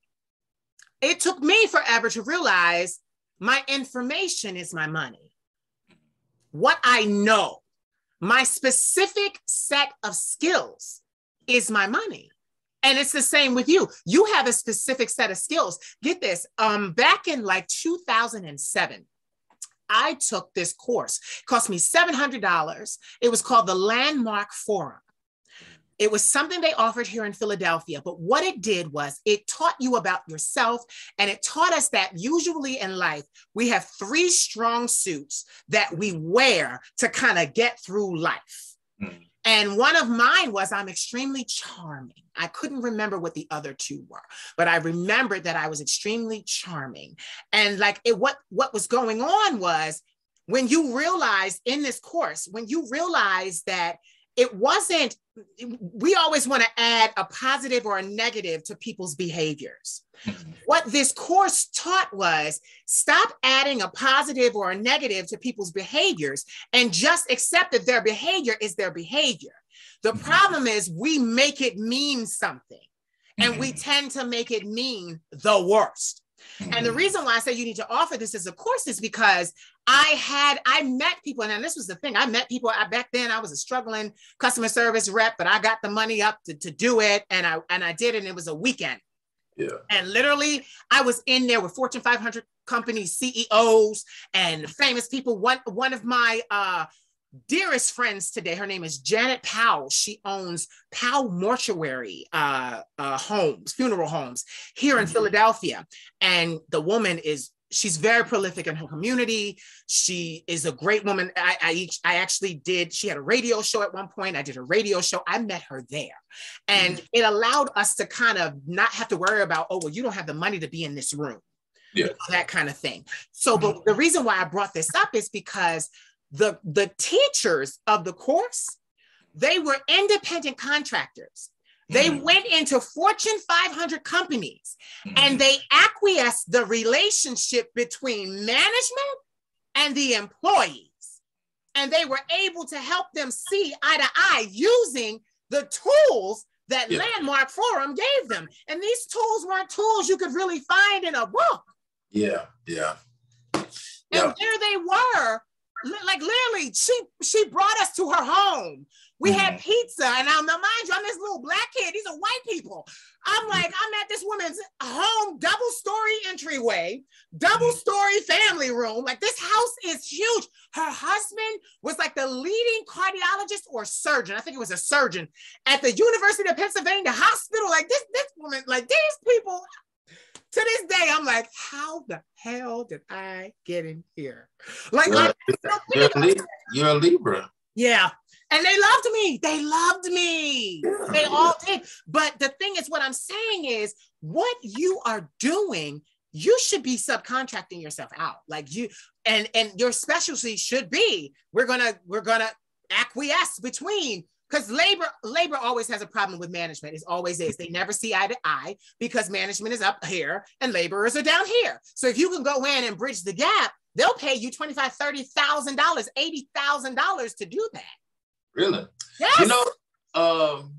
it took me forever to realize my information is my money. What I know, my specific set of skills is my money. And it's the same with you. You have a specific set of skills. Get this, back in like 2007, I took this course. It cost me $700. It was called the Landmark Forum. It was something they offered here in Philadelphia, but what it did was it taught you about yourself, and it taught us that usually in life, we have 3 strong suits that we wear to kind of get through life. Mm. And one of mine was I'm extremely charming. I couldn't remember what the other 2 were, but I remembered that I was extremely charming. And like what was going on was when you realize in this course, when you realize that it wasn't, we always want to add a positive or a negative to people's behaviors. What this course taught was stop adding a positive or a negative to people's behaviors and just accept that their behavior is their behavior. The problem is we make it mean something, and we tend to make it mean the worst. And the reason why I say you need to offer this as a course is because I met people, and this was the thing. I met people. Back then I was a struggling customer service rep, but I got the money up to do it. And I did it. And it was a weekend. Yeah. And literally I was in there with Fortune 500 company CEOs and famous people. One of my, dearest friends today, her name is Janet Powell. She owns Powell Mortuary homes, funeral homes here in Philadelphia. And the woman she's very prolific in her community. She is a great woman. She had a radio show at one point. I did a radio show. I met her there. And it allowed us to kind of not have to worry about, oh, well, you don't have the money to be in this room. Yeah. That kind of thing. So, but the reason why I brought this up is because the teachers of the course, they were independent contractors. They went into Fortune 500 companies and they acquiesced the relationship between management and the employees. And they were able to help them see eye to eye using the tools that Landmark Forum gave them. And these tools weren't tools you could really find in a book. Yeah. And there they were. Like literally, she brought us to her home. We had pizza, and now mind you, I'm this little black kid. These are white people. I'm like, I'm at this woman's home, double-story entryway, double-story family room. Like this house is huge. Her husband was like the leading cardiologist or surgeon. I think it was a surgeon at the University of Pennsylvania Hospital. Like this woman, like these people. To this day, I'm like, how the hell did I get in here? Like, you're a Libra. Yeah. And they loved me. They loved me. Yeah. They all did. But the thing is, what I'm saying is, what you are doing, you should be subcontracting yourself out. Like you, and your specialty should be, we're gonna acquiesce between. Because labor always has a problem with management. It always is. They never see eye to eye because management is up here and laborers are down here. So if you can go in and bridge the gap, they'll pay you $25,000, $30,000, $80,000 to do that. Really? Yes. You know,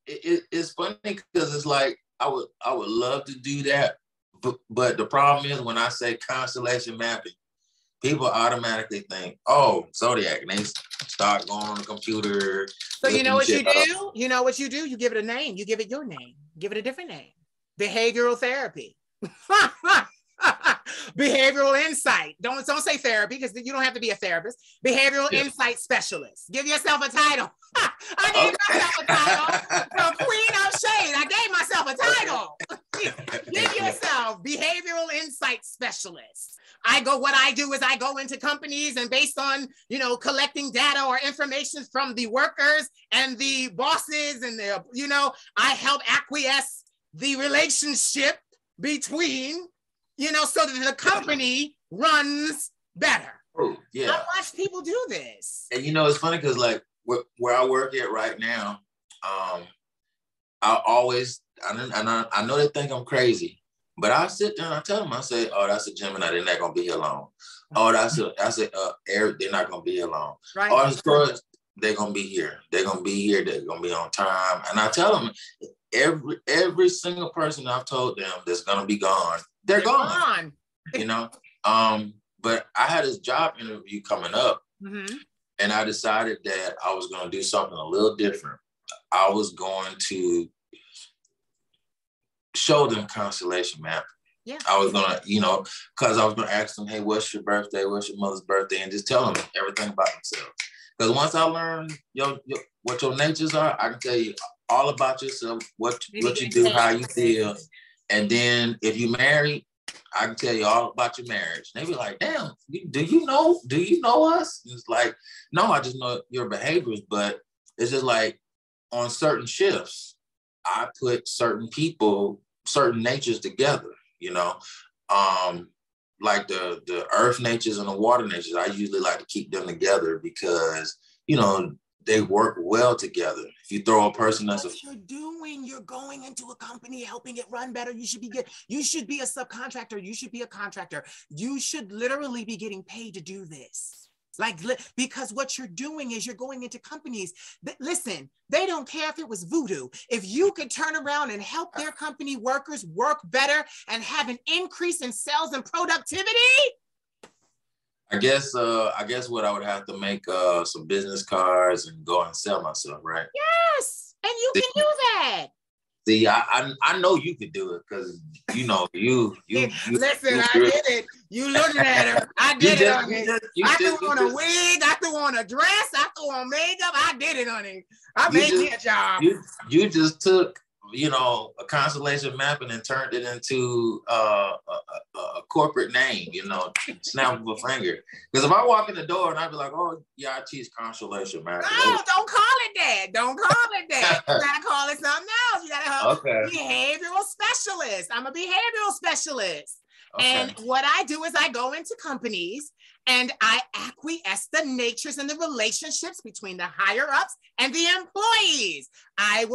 it's funny because it's like I would love to do that, but the problem is when I say constellation mapping, people automatically think, oh, zodiac, and they start going on the computer. So you know what you do? You know what you do? You give it a name. You give it your name. Give it a different name. Behavioral therapy. Behavioral insight. Don't say therapy because you don't have to be a therapist. Behavioral insight specialist. Give yourself a title. I gave myself a title from Queen of Shade. I gave myself a title. Give yourself behavioral insight specialist. What I do is I go into companies and based on, collecting data or information from the workers and the bosses and I help acquiesce the relationship between, so that the company runs better. Oh, yeah. I watch people do this. And it's funny because like where I work at right now, I know they think I'm crazy, but I sit there and I tell them, I say, oh, that's a Gemini, they're not gonna be here long. Oh, that's Aries, they're not gonna be here long. Right. Oh, that's Taurus, they're gonna be here. They're gonna be here. They're gonna be on time. And I tell them, every single person I've told them that's gonna be gone, they're gone. But I had this job interview coming up, and I decided that I was gonna do something a little different. I was going to show them constellation map. Yeah. I was gonna, because I was gonna ask them, hey, what's your birthday? What's your mother's birthday? And just tell them everything about themselves. Because once I learn what your natures are, I can tell you all about yourself, what you do, how you feel. And then if you married, I can tell you all about your marriage. And they be like, damn, do you know us? And it's like, no, I just know your behaviors. But it's just like on certain shifts, I put certain people, certain natures together, like the earth natures and the water natures. I usually like to keep them together because, they work well together. If you throw a person that's you're doing, you're going into a company, helping it run better. You should be a subcontractor. You should be a contractor. You should literally be getting paid to do this. Because what you're doing is you're going into companies that, listen, they don't care if it was voodoo. If you could turn around and help their company workers work better and have an increase in sales and productivity. I guess what I would have to make some business cards and go and sell myself, right? Yes, and you can do that. See, I know you could do it because you listen, I did it. You looking at her. I did it, honey. I threw on a wig, I threw on a dress, I threw on makeup. I did it, honey. I made me a job. You just took, a constellation mapping and turned it into a corporate name, snap of a finger. Because if I walk in the door and I'd be like, oh, yeah, I teach constellation mapping. No, don't call it that. Don't call it that. You got to call it something else. You got to have behavioral specialist. I'm a behavioral specialist. Okay. And what I do is I go into companies and I acquiesce the natures and the relationships between the higher ups and the employees. I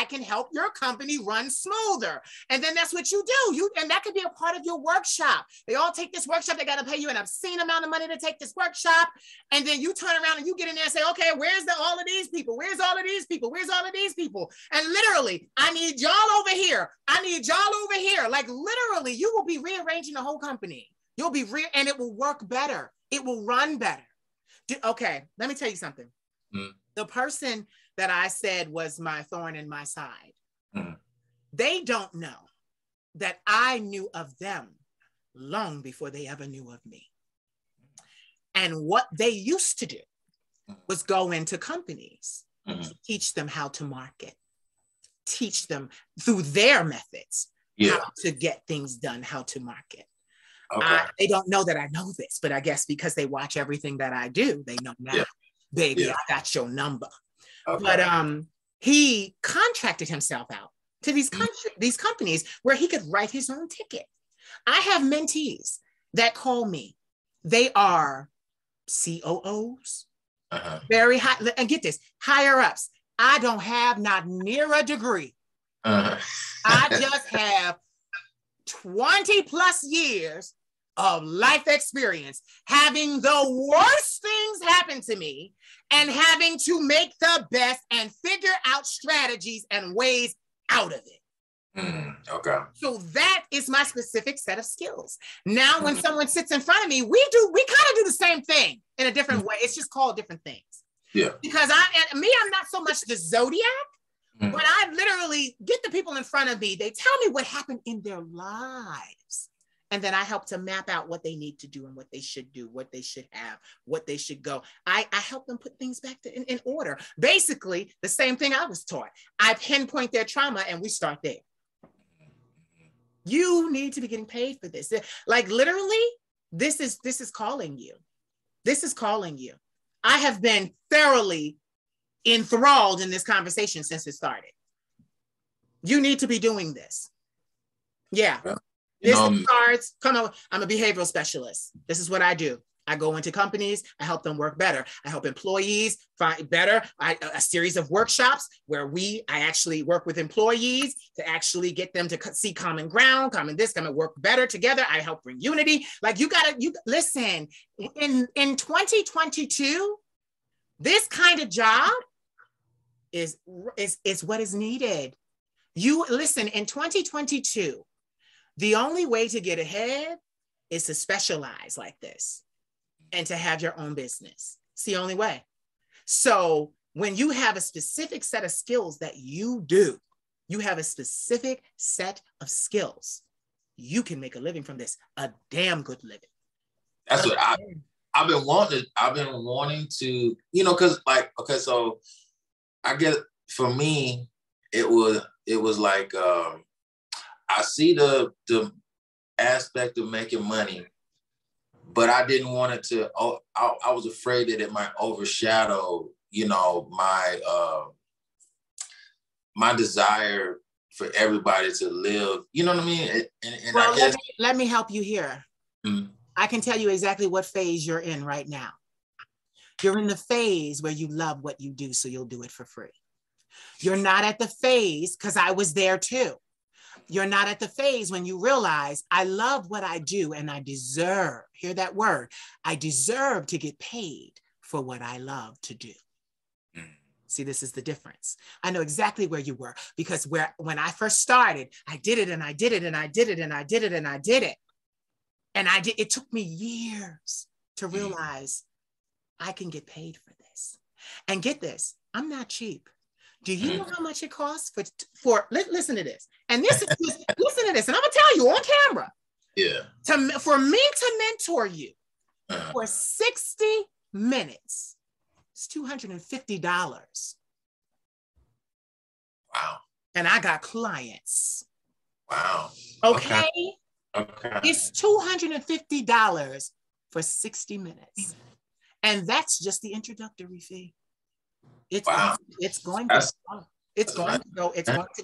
can help your company run smoother. And then that's what you do. And that could be a part of your workshop. They all take this workshop. They got to pay you an obscene amount of money to take this workshop. And then you turn around and you get in there and say, okay, where's all of these people? Where's all of these people? Where's all of these people? And literally, I need y'all over here. I need y'all over here. Like literally, you will be rearranging the whole company. You'll be and it will work better. It will run better. Okay, let me tell you something. The person that I said was my thorn in my side, they don't know that I knew of them long before they ever knew of me. And what they used to do was go into companies, teach them how to market, teach them through their methods how to get things done, how to market. Okay. They don't know that I know this, but I guess because they watch everything that I do, they know now. Baby, I got your number. Okay. But he contracted himself out to these companies where he could write his own ticket. I have mentees that call me. They are COOs, very high, and get this, higher ups. I don't have not near a degree. I just have 20 plus years of life experience, having the worst things happen to me and having to make the best and figure out strategies and ways out of it. Okay. So that is my specific set of skills. Now, when someone sits in front of me, we kind of do the same thing in a different way. It's just called different things. Yeah. Because I'm not so much the zodiac, but I literally get the people in front of me. They tell me what happened in their lives. And then I help to map out what they need to do and what they should do, what they should have, what they should go. I help them put things back in order. Basically, the same thing I was taught. I pinpoint their trauma and we start there. You need to be getting paid for this. Like literally, this is calling you. This is calling you. I have been thoroughly enthralled in this conversation since it started. You need to be doing this. Yeah. Business cards, come on. I'm a behavioral specialist. This is what I do. I go into companies, I help them work better. I help employees find better. A series of workshops where I actually work with employees to actually get them to see common ground, common work better together. I help bring unity. Like you listen, in 2022, this kind of job is what is needed. You listen, in 2022, the only way to get ahead is to specialize like this and to have your own business. It's the only way. So when you have a specific set of skills that you do, you have a specific set of skills, you can make a living from this, a damn good living. That's what I've been wanting to, you know, because like, okay, so I get, for me, it was like, I see the aspect of making money, but I didn't want it to, I was afraid that it might overshadow, you know, my desire for everybody to live, you know what I mean? And well, I guess, let me help you here. Mm-hmm. I can tell you exactly what phase you're in right now. You're in the phase where you love what you do, so you'll do it for free. You're not at the phase, because I was there too. You're not at the phase when you realize I love what I do and I deserve, hear that word, I deserve to get paid for what I love to do. See, this is the difference. I know exactly where you were, because when I first started, I did it and I did it and I did it and I did it and I did it. And it took me years to realize I can get paid for this. And get this, I'm not cheap. Do you know how much it costs for listen to this. And this is, listen to this, and I'm gonna tell you on camera. Yeah. For me to mentor you for 60 minutes, it's $250. Wow. And I got clients. Wow. Okay. Okay. It's $250 for 60 minutes. And that's just the introductory fee. It's going to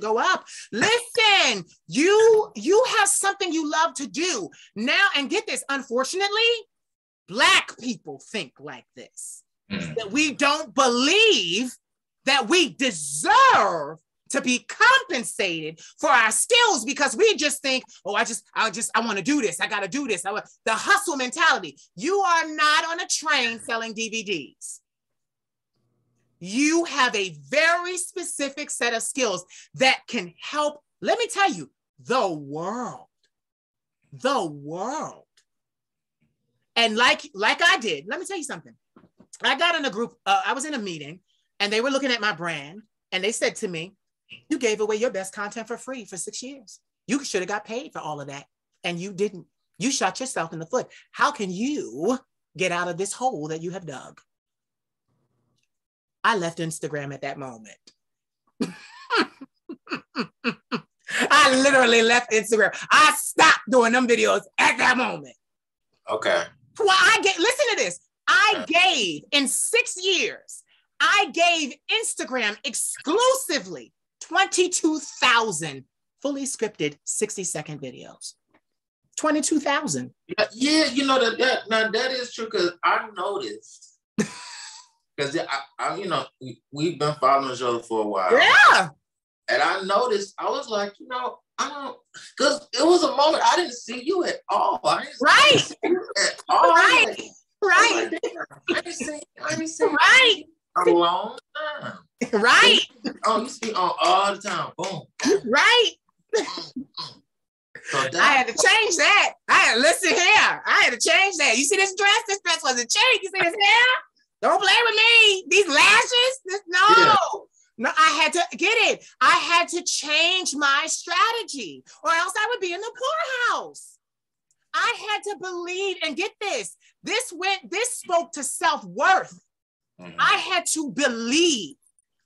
go up. Listen, you have something you love to do now, and get this, unfortunately, Black people think like this. That we don't believe that we deserve to be compensated for our skills, because we just think, oh, I want to do this. I got to do this. The hustle mentality. You are not on a train selling DVDs. You have a very specific set of skills that can help, let me tell you, the world. And like I did, let me tell you something. I got in a group, I was in a meeting, and they were looking at my brand, and they said to me, you gave away your best content for free for 6 years. You should have got paid for all of that, and you didn't. You shot yourself in the foot. How can you get out of this hole that you have dug? I left Instagram at that moment. I literally left Instagram. I stopped doing them videos at that moment. Okay. Well, listen to this. I gave, in 6 years, I gave Instagram exclusively 22,000 fully scripted 60-second videos. 22,000. Yeah, you know that is true, because I noticed. Because I, you know, we've been following each other for a while. Yeah. And I noticed, I was like, you know, I don't, because it was a moment I didn't see you at all. I didn't see you at all. Right. I didn't see right. A long time. Right. Oh, you see on all the time. Boom. Right. So I had to change that. Listen here. I had to change that. You see this dress? This dress wasn't changed. You see this hair? Don't play with me. These lashes? No. Yeah. No, I had to get it. I had to change my strategy, or else I would be in the poorhouse. I had to believe, and get this. This spoke to self-worth. Mm-hmm. I had to believe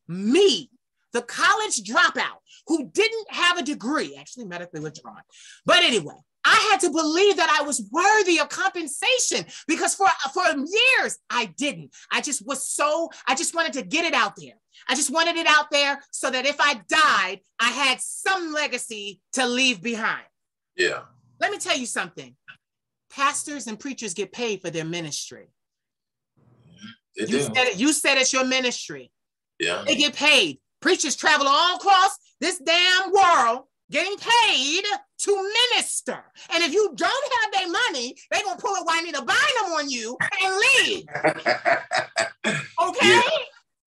me, the college dropout who didn't have a degree, actually medically withdrawn. But anyway, I had to believe that I was worthy of compensation, because for years I didn't. I just wanted to get it out there. I just wanted it out there so that if I died, I had some legacy to leave behind. Yeah. Let me tell you something. Pastors and preachers get paid for their ministry. You said it's your ministry. Yeah. They get paid. Preachers travel all across this damn world getting paid to minister. And if you don't have their money, they're going to pull a Juanita Bynum on you and leave. Okay?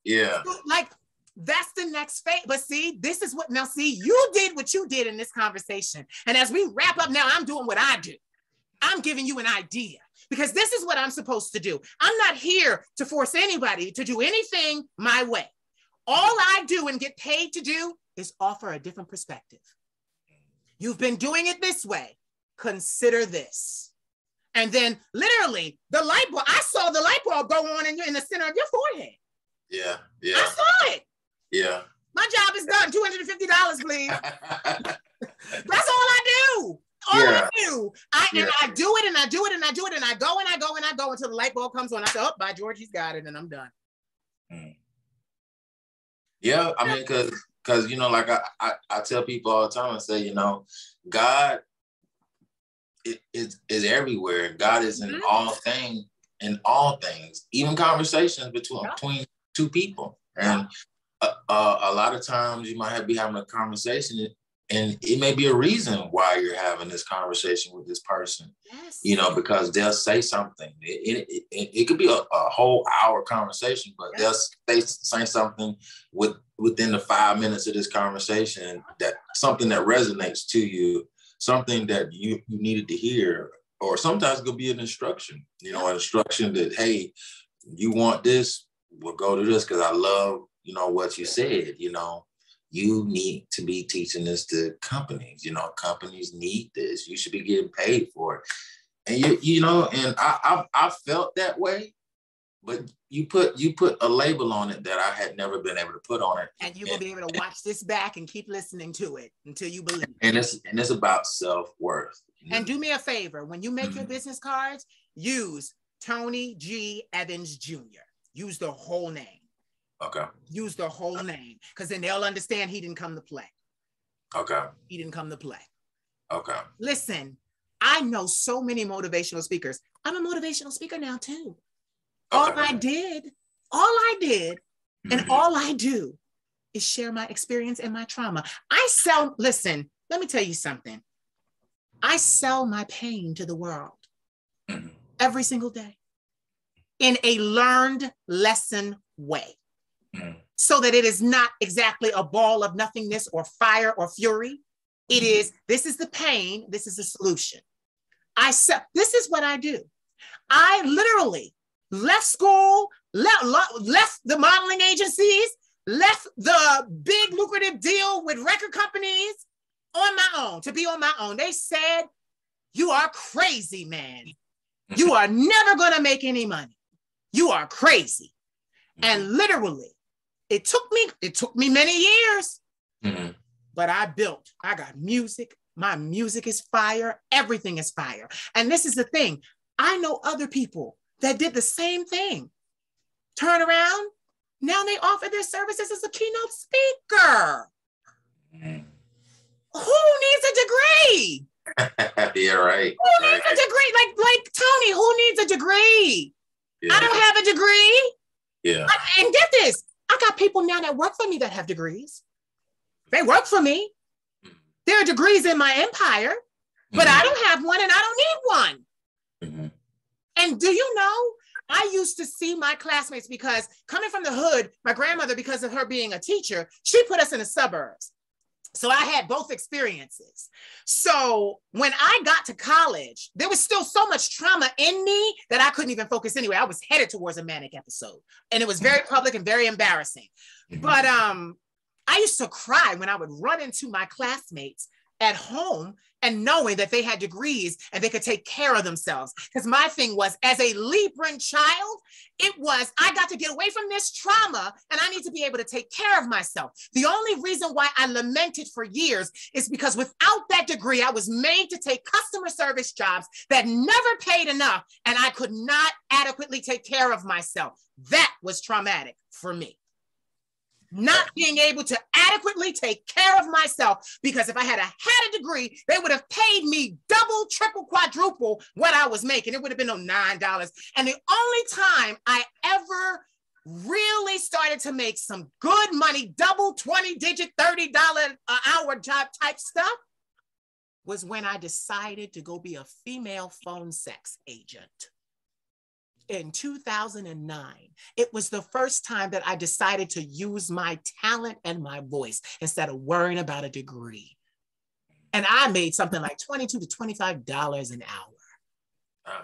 Yeah. Like, that's the next phase. But see, this is what, now see, you did what you did in this conversation. And as we wrap up now, I'm doing what I do. I'm giving you an idea because this is what I'm supposed to do. I'm not here to force anybody to do anything my way. All I do and get paid to do is offer a different perspective. You've been doing it this way. Consider this. And then literally the light bulb, I saw the light bulb go on in the center of your forehead. Yeah. Yeah. I saw it. Yeah. My job is done. $250, please. That's all I do. I do. And I do it and I do it and I do it and I go and I go and I go until the light bulb comes on. I say, oh, by George, he's got it, and I'm done. Yeah, I mean, because you know, like I tell people all the time, I say, you know, God is everywhere. God is in all things, even conversations between two people. And a lot of times you might be having a conversation, and it may be a reason why you're having this conversation with this person. Yes. You know, because they'll say something. It could be a whole hour conversation, but they'll say something within the 5 minutes of this conversation, that something that resonates to you, something that you needed to hear, or sometimes it could be an instruction. You know, an instruction that, hey, you want this, we'll go to this because I love, you know, what you said. You know, you need to be teaching this to companies. You know, companies need this. You should be getting paid for it. And you know, and I felt that way, but you put a label on it that I had never been able to put on it. And you're gonna be able to watch this back and keep listening to it until you believe. And it's about self-worth. And do me a favor, when you make your business cards, use Tony G. Evans Jr. Use the whole name. Okay. Use the whole name, because then they'll understand he didn't come to play. Okay. He didn't come to play. Okay. Listen, I know so many motivational speakers. I'm a motivational speaker now too. Okay. All I did, and all I do is share my experience and my trauma. Listen, let me tell you something. I sell my pain to the world every single day in a learned lesson way. So that it is not exactly a ball of nothingness or fire or fury. It is, this is the pain, this is the solution. This is what I do. I literally left school, left the modeling agencies, left the big lucrative deal with record companies on my own, to be on my own. They said, you are crazy, man. You are never gonna make any money. You are crazy. And literally, it took me many years, but I got music. My music is fire. Everything is fire. And this is the thing. I know other people that did the same thing. Turn around. Now they offer their services as a keynote speaker. Who needs a degree? Yeah, right. Who needs a degree? Like Tony, who needs a degree? Yeah. I don't have a degree. Yeah. And get this. I got people now that work for me that have degrees. They work for me. There are degrees in my empire, but I don't have one and I don't need one. And do you know, I used to see my classmates, because coming from the hood, my grandmother, because of her being a teacher, she put us in the suburbs. So I had both experiences. So when I got to college, there was still so much trauma in me that I couldn't even focus anyway. I was headed towards a manic episode, and it was very public and very embarrassing. But I used to cry when I would run into my classmates at home and knowing that they had degrees and they could take care of themselves. Because my thing was, as a Libran child, I got to get away from this trauma and I need to be able to take care of myself. The only reason why I lamented for years is because without that degree, I was made to take customer service jobs that never paid enough and I could not adequately take care of myself. That was traumatic for me. not being able to adequately take care of myself, because if I had a degree, they would have paid me double, triple, quadruple what I was making. It would have been no $9. And the only time I ever really started to make some good money, double 20-digit, $30 an hour job type stuff, was when I decided to go be a female phone sex agent. In 2009, it was the first time that I decided to use my talent and my voice instead of worrying about a degree. And I made something like $22 to $25 an hour.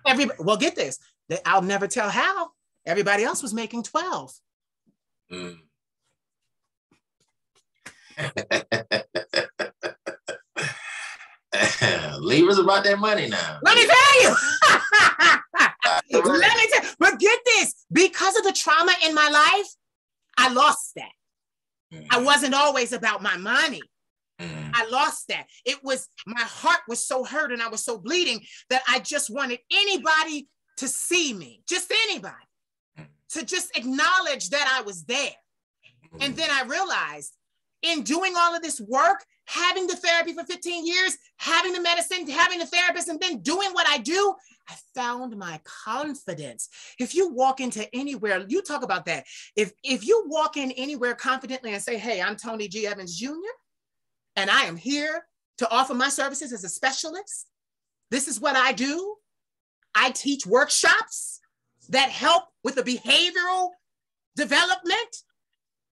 Nice. Well, get this. I'll never tell how. Everybody else was making 12. Libras about that money now. Let me tell you. But get this, because of the trauma in my life, I lost that. I wasn't always about my money. I lost that. My heart was so hurt and I was so bleeding that I just wanted anybody to see me, just anybody, to just acknowledge that I was there. And then I realized, in doing all of this work, having the therapy for 15 years, having the medicine, having the therapist, and then doing what I do, I found my confidence. If you walk into anywhere, you talk about that. If you walk in anywhere confidently and say, hey, I'm Tony G. Evans Jr., and I am here to offer my services as a specialist. This is what I do. I teach workshops that help with the behavioral development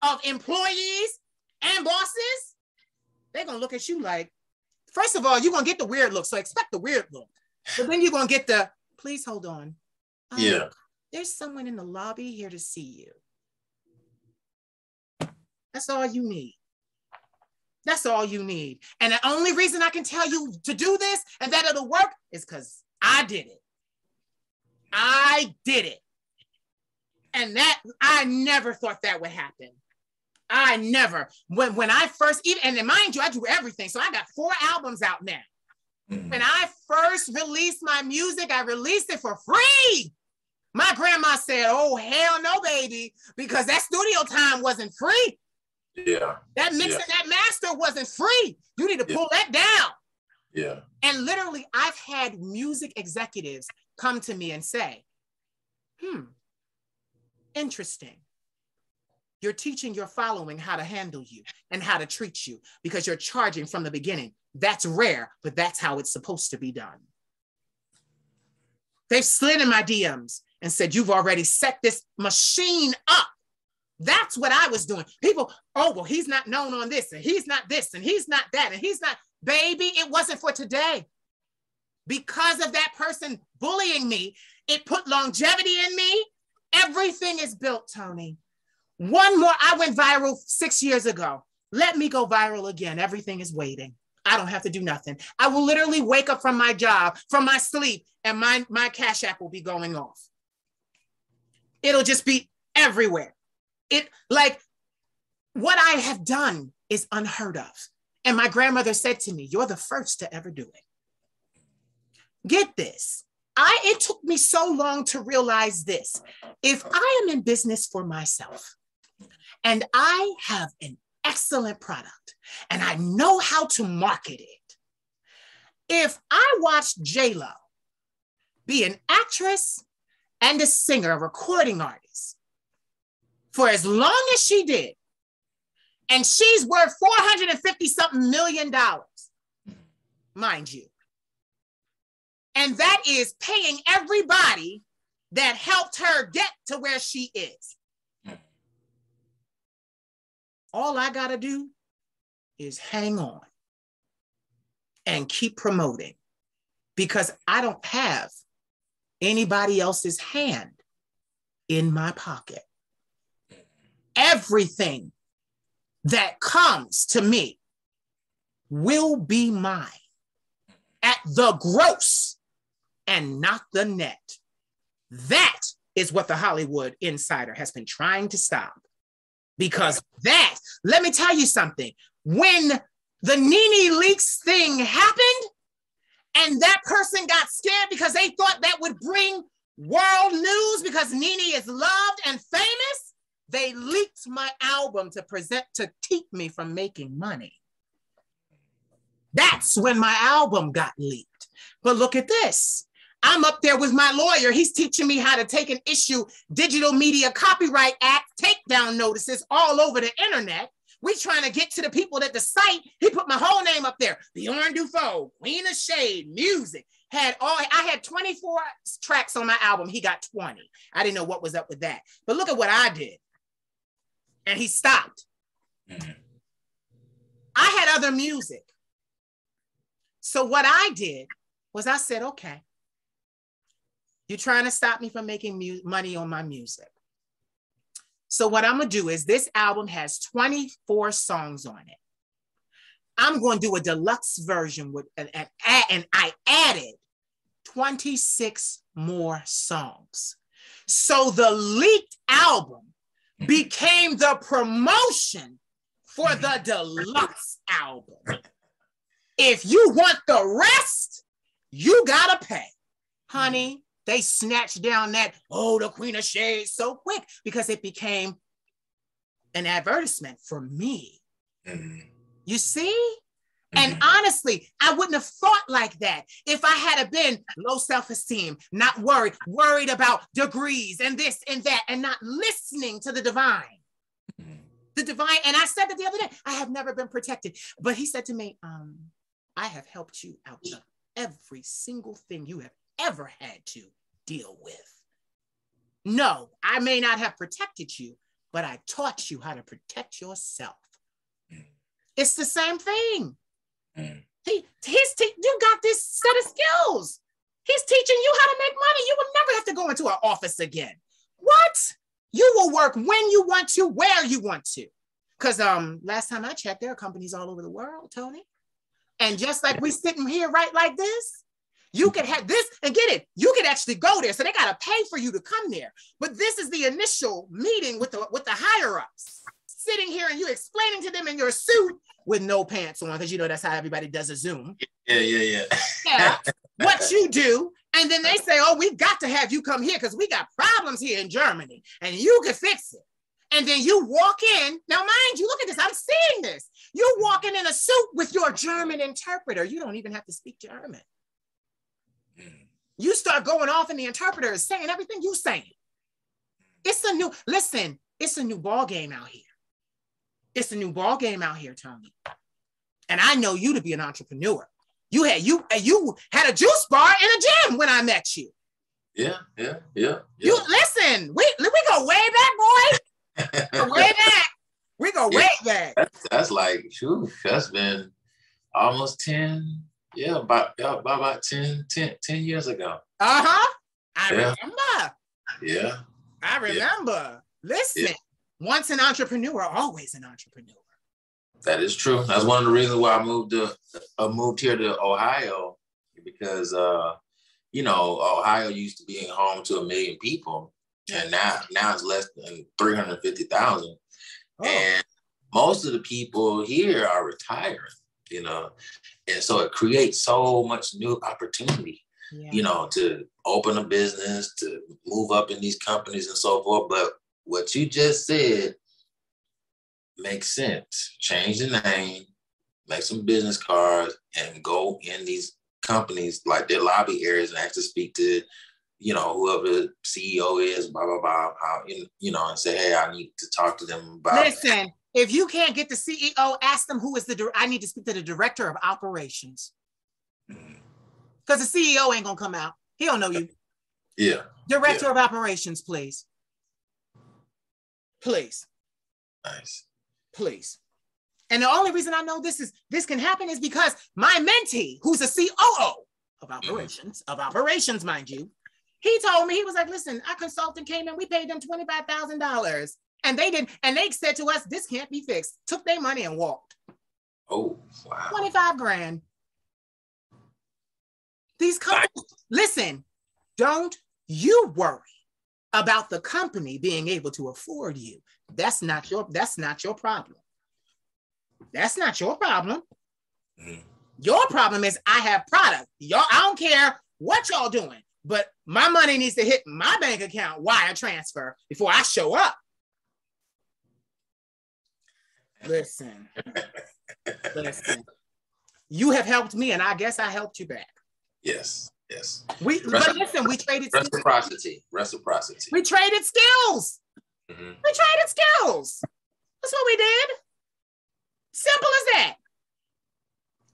of employees and bosses. They're going to look at you like, first of all, you're going to get the weird look. So expect the weird look. But then you're going to get the, please hold on. Yeah. There's someone in the lobby here to see you. That's all you need. That's all you need. And the only reason I can tell you to do this and that it'll work is because I did it. I did it. And that, I never thought that would happen. I never. When I first, and then mind you, I do everything. So I got 4 albums out now. When I first released my music, I released it for free. My grandma said, oh, hell no, baby, because that studio time wasn't free. Yeah. That mix and that master wasn't free. You need to pull that down. Yeah. And literally, I've had music executives come to me and say, interesting. You're teaching your following how to handle you and how to treat you because you're charging from the beginning. That's rare, but that's how it's supposed to be done. They've slid in my DMs and said, you've already set this machine up. That's what I was doing. People, oh, well, he's not known on this, and he's not this, and he's not that, and he's not. Baby, it wasn't for today. Because of that person bullying me, it put longevity in me. Everything is built, Tony. One more, I went viral 6 years ago. Let me go viral again. Everything is waiting. I don't have to do nothing. I will literally wake up from my job, from my sleep, and my Cash App will be going off. It'll just be everywhere. Like what I have done is unheard of. And my grandmother said to me, you're the first to ever do it. Get this. It took me so long to realize this. If I am in business for myself and I have an excellent product and I know how to market it, if I watched J-Lo be an actress and a singer, a recording artist, for as long as she did, and she's worth $450-something million, mind you. And that is paying everybody that helped her get to where she is. All I gotta do is hang on and keep promoting because I don't have anybody else's hand in my pocket. Everything that comes to me will be mine at the gross and not the net. That is what the Hollywood insider has been trying to stop. Because let me tell you something. When the Nene Leakes thing happened and that person got scared because they thought that would bring world news because Nene is loved and famous, They leaked my album to keep me from making money. That's when my album got leaked. But look at this. I'm up there with my lawyer. He's teaching me how to take and issue Digital Media Copyright Act takedown notices all over the internet. We trying to get to the people at the site. He put my whole name up there. Bjorn Dufault, Queen of Shade, music. I had 24 tracks on my album. He got 20. I didn't know what was up with that. But look at what I did. And he stopped. Mm-hmm. I had other music. So what I did was I said, okay, you're trying to stop me from making money on my music. So what I'm going to do is this album has 24 songs on it. I'm going to do a deluxe version with, and I added 26 more songs. So the leaked album became the promotion for the deluxe album. If you want the rest, you gotta pay. Honey, they snatched down that, the Queen of Shades so quick because it became an advertisement for me. Mm-hmm. You see? Mm-hmm. And honestly, I wouldn't have thought like that if I had been low self-esteem, not worried about degrees and this and that, and not listening to the divine. Mm-hmm. The divine, and I said that the other day, I have never been protected. But he said to me, I have helped you out of every single thing you have ever had to deal with. No, I may not have protected you, but I taught you how to protect yourself. Mm. It's the same thing. Mm. You got this set of skills. He's teaching you how to make money. You will never have to go into an office again. What? You will work when you want to, where you want to. Because last time I checked, there are companies all over the world, Tony. And just like we sitting here right like this, you could have this and get it. You could actually go there. So they got to pay for you to come there. But this is the initial meeting with the higher ups, sitting here and you explaining to them in your suit with no pants on, because you know that's how everybody does a Zoom. Yeah, what you do. And then they say, we've got to have you come here because we got problems here in Germany and you can fix it. And then you walk in. Now, mind you, look at this. I'm seeing this. You're walking in a suit with your German interpreter. You don't even have to speak German. You start going off and the interpreter is saying everything you're saying. It's a new ball game out here. It's a new ball game out here, Tony. And I know you to be an entrepreneur. You had a juice bar in a gym when I met you. Yeah. You listen, we go way back, boy. Way back. We go way back. That's like, that's been almost 10, about 10 years ago. Uh-huh. I remember. Yeah. I remember. Listen, once an entrepreneur, always an entrepreneur. That is true. That's one of the reasons why I moved here to Ohio, because Ohio used to be home to 1 million people. And now it's less than 350,000. And most of the people here are retiring, and so it creates so much new opportunity, to open a business, to move up in these companies and so forth. But what you just said makes sense. Change the name, make some business cards, and go in these companies, like their lobby areas, and actually speak to whoever the CEO is, blah, blah, blah, how, and say, hey, I need to talk to them about. Listen, if you can't get the CEO, ask them who is I need to speak to the director of operations. Because the CEO ain't going to come out. He don't know you. Yeah. Director of operations, please. Please. Nice. Please. And the only reason I know this can happen is because my mentee, who's a COO of operations, mind you, he told me, he was like, listen, our consultant came in, we paid them $25,000. And they said to us, this can't be fixed. Took their money and walked. Oh, wow. 25 grand. These companies, listen, don't you worry about the company being able to afford you. That's not your problem. That's not your problem. Mm-hmm. Your problem is I have product. I don't care what y'all doing, but my money needs to hit my bank account wire transfer before I show up. Listen. You have helped me, and I guess I helped you back. Yes. But listen, we traded reciprocity. We traded skills. Mm-hmm. We traded skills. That's what we did. Simple as that.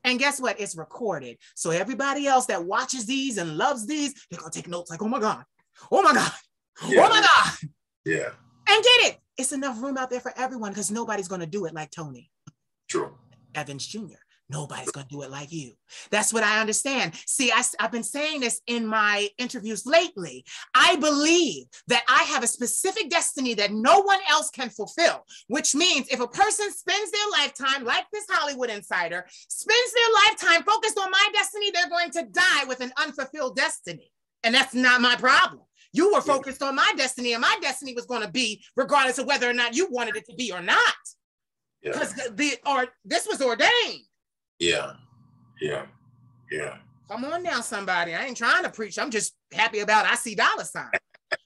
And guess what? It's recorded. So everybody else that watches these and loves these, they're going to take notes like, oh my God. Oh my God. Yeah. Oh my God. Yeah. And get it. It's enough room out there for everyone because nobody's going to do it like Tony. True. Evans Jr. Nobody's going to do it like you. That's what I understand. See, I've been saying this in my interviews lately. I believe that I have a specific destiny that no one else can fulfill, which means if a person spends their lifetime, like this Hollywood insider, spends their lifetime focused on my destiny, they're going to die with an unfulfilled destiny. And that's not my problem. You were focused on my destiny, and my destiny was going to be regardless of whether or not you wanted it to be or not. Because this was ordained. Yeah. Come on now, somebody. I ain't trying to preach. I'm just happy about I see dollar signs.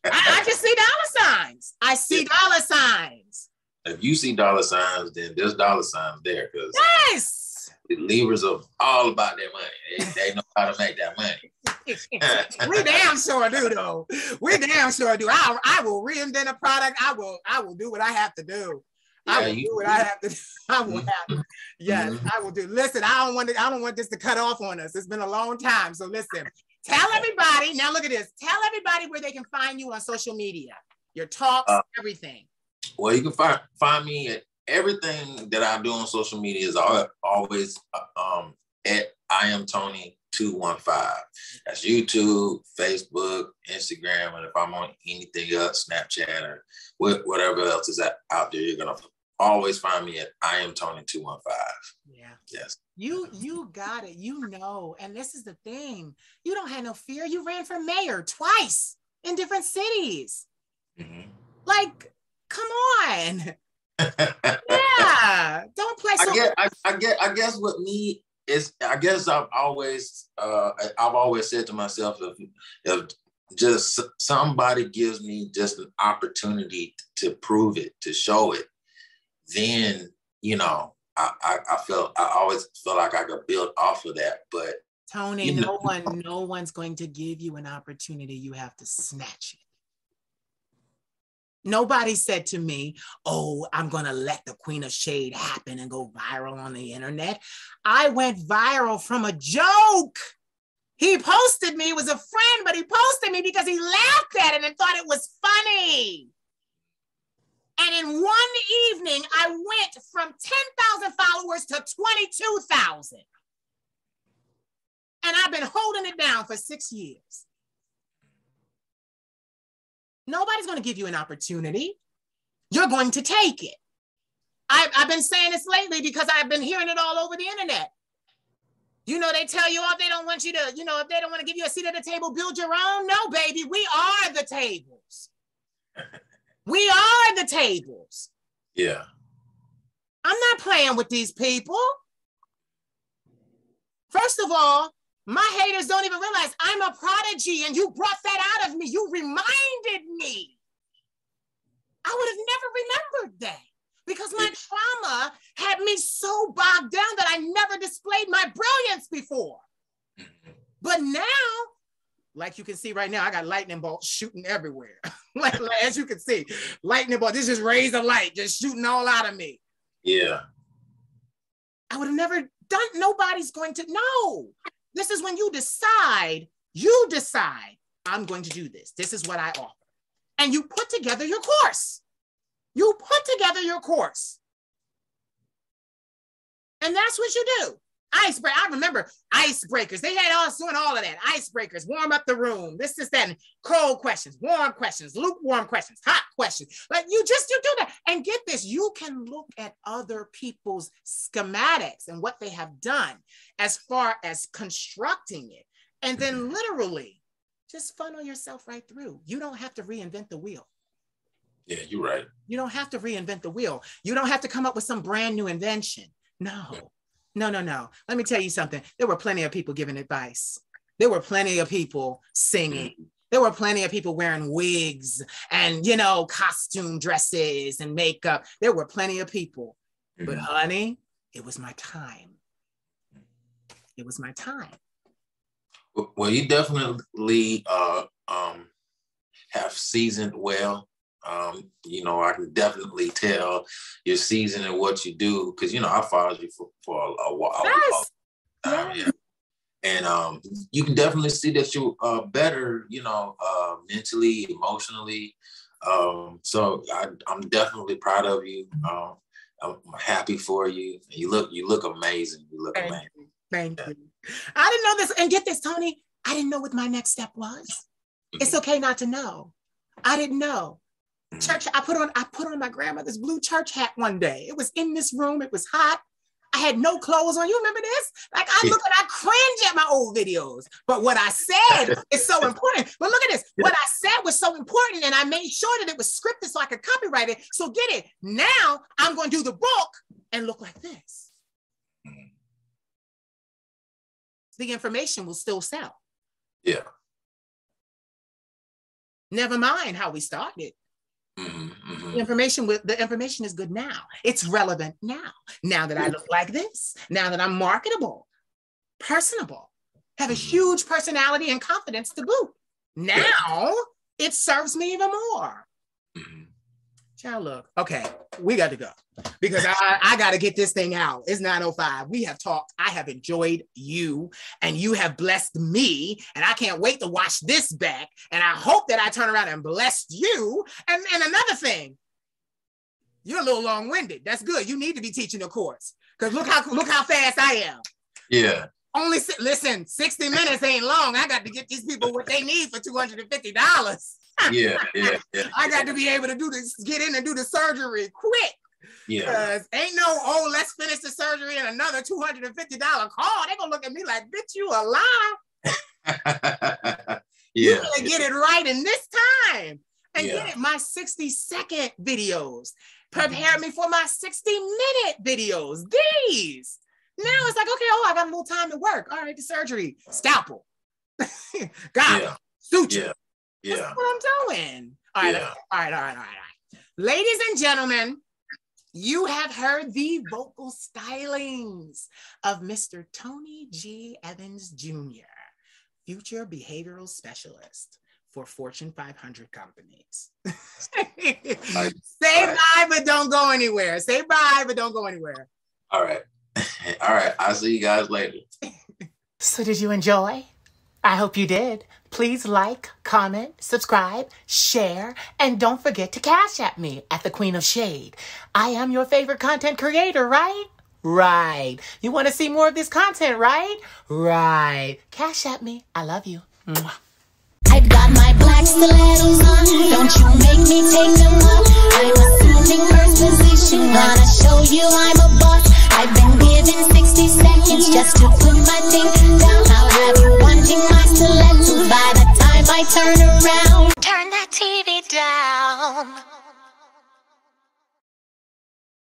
I just see dollar signs. I see dollar signs. If you see dollar signs, then there's dollar signs there. Because yes, the Libras are all about their money. They know how to make that money. We damn sure do, though. We damn sure do. I will reinvent a product. I will do what I have to do. I will do what I have to do. I will have. Yes, I will do. Listen, I don't want this to cut off on us. It's been a long time. So listen, tell everybody. Now look at this. Tell everybody where they can find you on social media. Your talks, everything. Well, you can find me at everything that I do on social media is always at IAmTony215. That's YouTube, Facebook, Instagram, and if I'm on anything else, Snapchat or whatever else is out there, you're gonna always find me at IAmTony215. Yeah. Yes. You got it. You know, and this is the thing. You don't have no fear. You ran for mayor twice in different cities. Mm-hmm. Like, come on. Yeah. Don't play so. I guess with me is I've always said to myself, if just somebody gives me just an opportunity to prove it, to show it, then, you know, I always feel like I could build off of that. But Tony, no one's going to give you an opportunity. You have to snatch it. Nobody said to me, oh, I'm going to let the Queen of Shade happen and go viral on the internet. I went viral from a joke. He posted me, it was a friend, but he posted me because he laughed at it and thought it was funny. And in one evening, I went from 10,000 followers to 22,000. And I've been holding it down for 6 years. Nobody's going to give you an opportunity. You're going to take it. I've been saying this lately because I've been hearing it all over the internet. You know, they tell you, oh, they don't want you to, you know, if they don't want to give you a seat at the table, build your own. No, baby, we are the tables. We are the tables. Yeah. I'm not playing with these people. First of all, my haters don't even realize I'm a prodigy and you brought that out of me. You reminded me. I would have never remembered that because my trauma had me so bogged down that I never displayed my brilliance before. But now, like you can see right now, I got lightning bolts shooting everywhere. like as you can see, lightning bolt, this is razor light just shooting all out of me. Yeah. I would have never done, nobody's going to know. This is when you decide, I'm going to do this. This is what I offer. And you put together your course. You put together your course. And that's what you do. Icebreaker. I remember icebreakers. They had us doing all of that. Icebreakers, warm up the room. This, that, and cold questions, warm questions, lukewarm questions, hot questions. Like you do that. And get this, you can look at other people's schematics and what they have done as far as constructing it. And then literally just funnel yourself right through. You don't have to reinvent the wheel. Yeah, you're right. You don't have to reinvent the wheel. You don't have to come up with some brand new invention. No. Let me tell you something. There were plenty of people giving advice. There were plenty of people singing. There were plenty of people wearing wigs and, you know, costume dresses and makeup. There were plenty of people. But honey, it was my time. It was my time. Well, you definitely have seasoned well. You know, I can definitely tell you're seasoning what you do because, you know, I followed you for a while. Yes. Yeah. And you can definitely see that you're better, you know, mentally, emotionally. So I'm definitely proud of you. I'm happy for you. You look amazing. You look amazing. Thank you. I didn't know this. And get this, Tony, I didn't know what my next step was. It's okay not to know. I didn't know. Church, I put on my grandmother's blue church hat one day. It was in this room. It was hot. I had no clothes on. You remember this? Like I cringe at my old videos. But what I said is so important. But look at this. What I said was so important. And I made sure that it was scripted so I could copyright it. So get it. Now I'm going to do the book and look like this. The information will still sell. Yeah. Never mind how we started. The information is good now. It's relevant now. Now that I look like this, now that I'm marketable, personable, have a huge personality and confidence to boot. Now it serves me even more. Child, look, okay, we got to go because I got to get this thing out. It's 9:05. We have talked. I have enjoyed you and you have blessed me. And I can't wait to watch this back. And I hope that I turn around and bless you. And another thing, you're a little long-winded. That's good. You need to be teaching a course because look how fast I am. Yeah. Listen, 60 minutes ain't long. I got to get these people what they need for $250. Yeah. I got to be able to do this, get in and do the surgery quick. Yeah. Because ain't no, let's finish the surgery and another $250 call. They're going to look at me like, bitch, you a lie. You got to get it right in this time. And get it, my 60-second videos. Prepare me for my 60-minute videos. These. Now it's like, okay, I got a little time to work. All right, the surgery. Scalpel. Got it. Suture. Yeah. That's what I'm doing. All right. Ladies and gentlemen, you have heard the vocal stylings of Mr. Tony G. Evans Jr., future behavioral specialist for Fortune 500 companies. Say bye, but don't go anywhere. Say bye, but don't go anywhere. All right. All right. I'll see you guys later. So did you enjoy? I hope you did. Please like, comment, subscribe, share, and don't forget to cash at me at the Queen of Shade. I am your favorite content creator, right? Right. You want to see more of this content, right? Right. Cash at me. I love you. Mwah. I've got my black stilettos on. Don't you make me take them off. I'm assuming first position. Gonna show you I'm a boss. I've been given 60 seconds just to put my thing down. I'll have you wanting my stilettos by the time I turn around. Turn that TV down.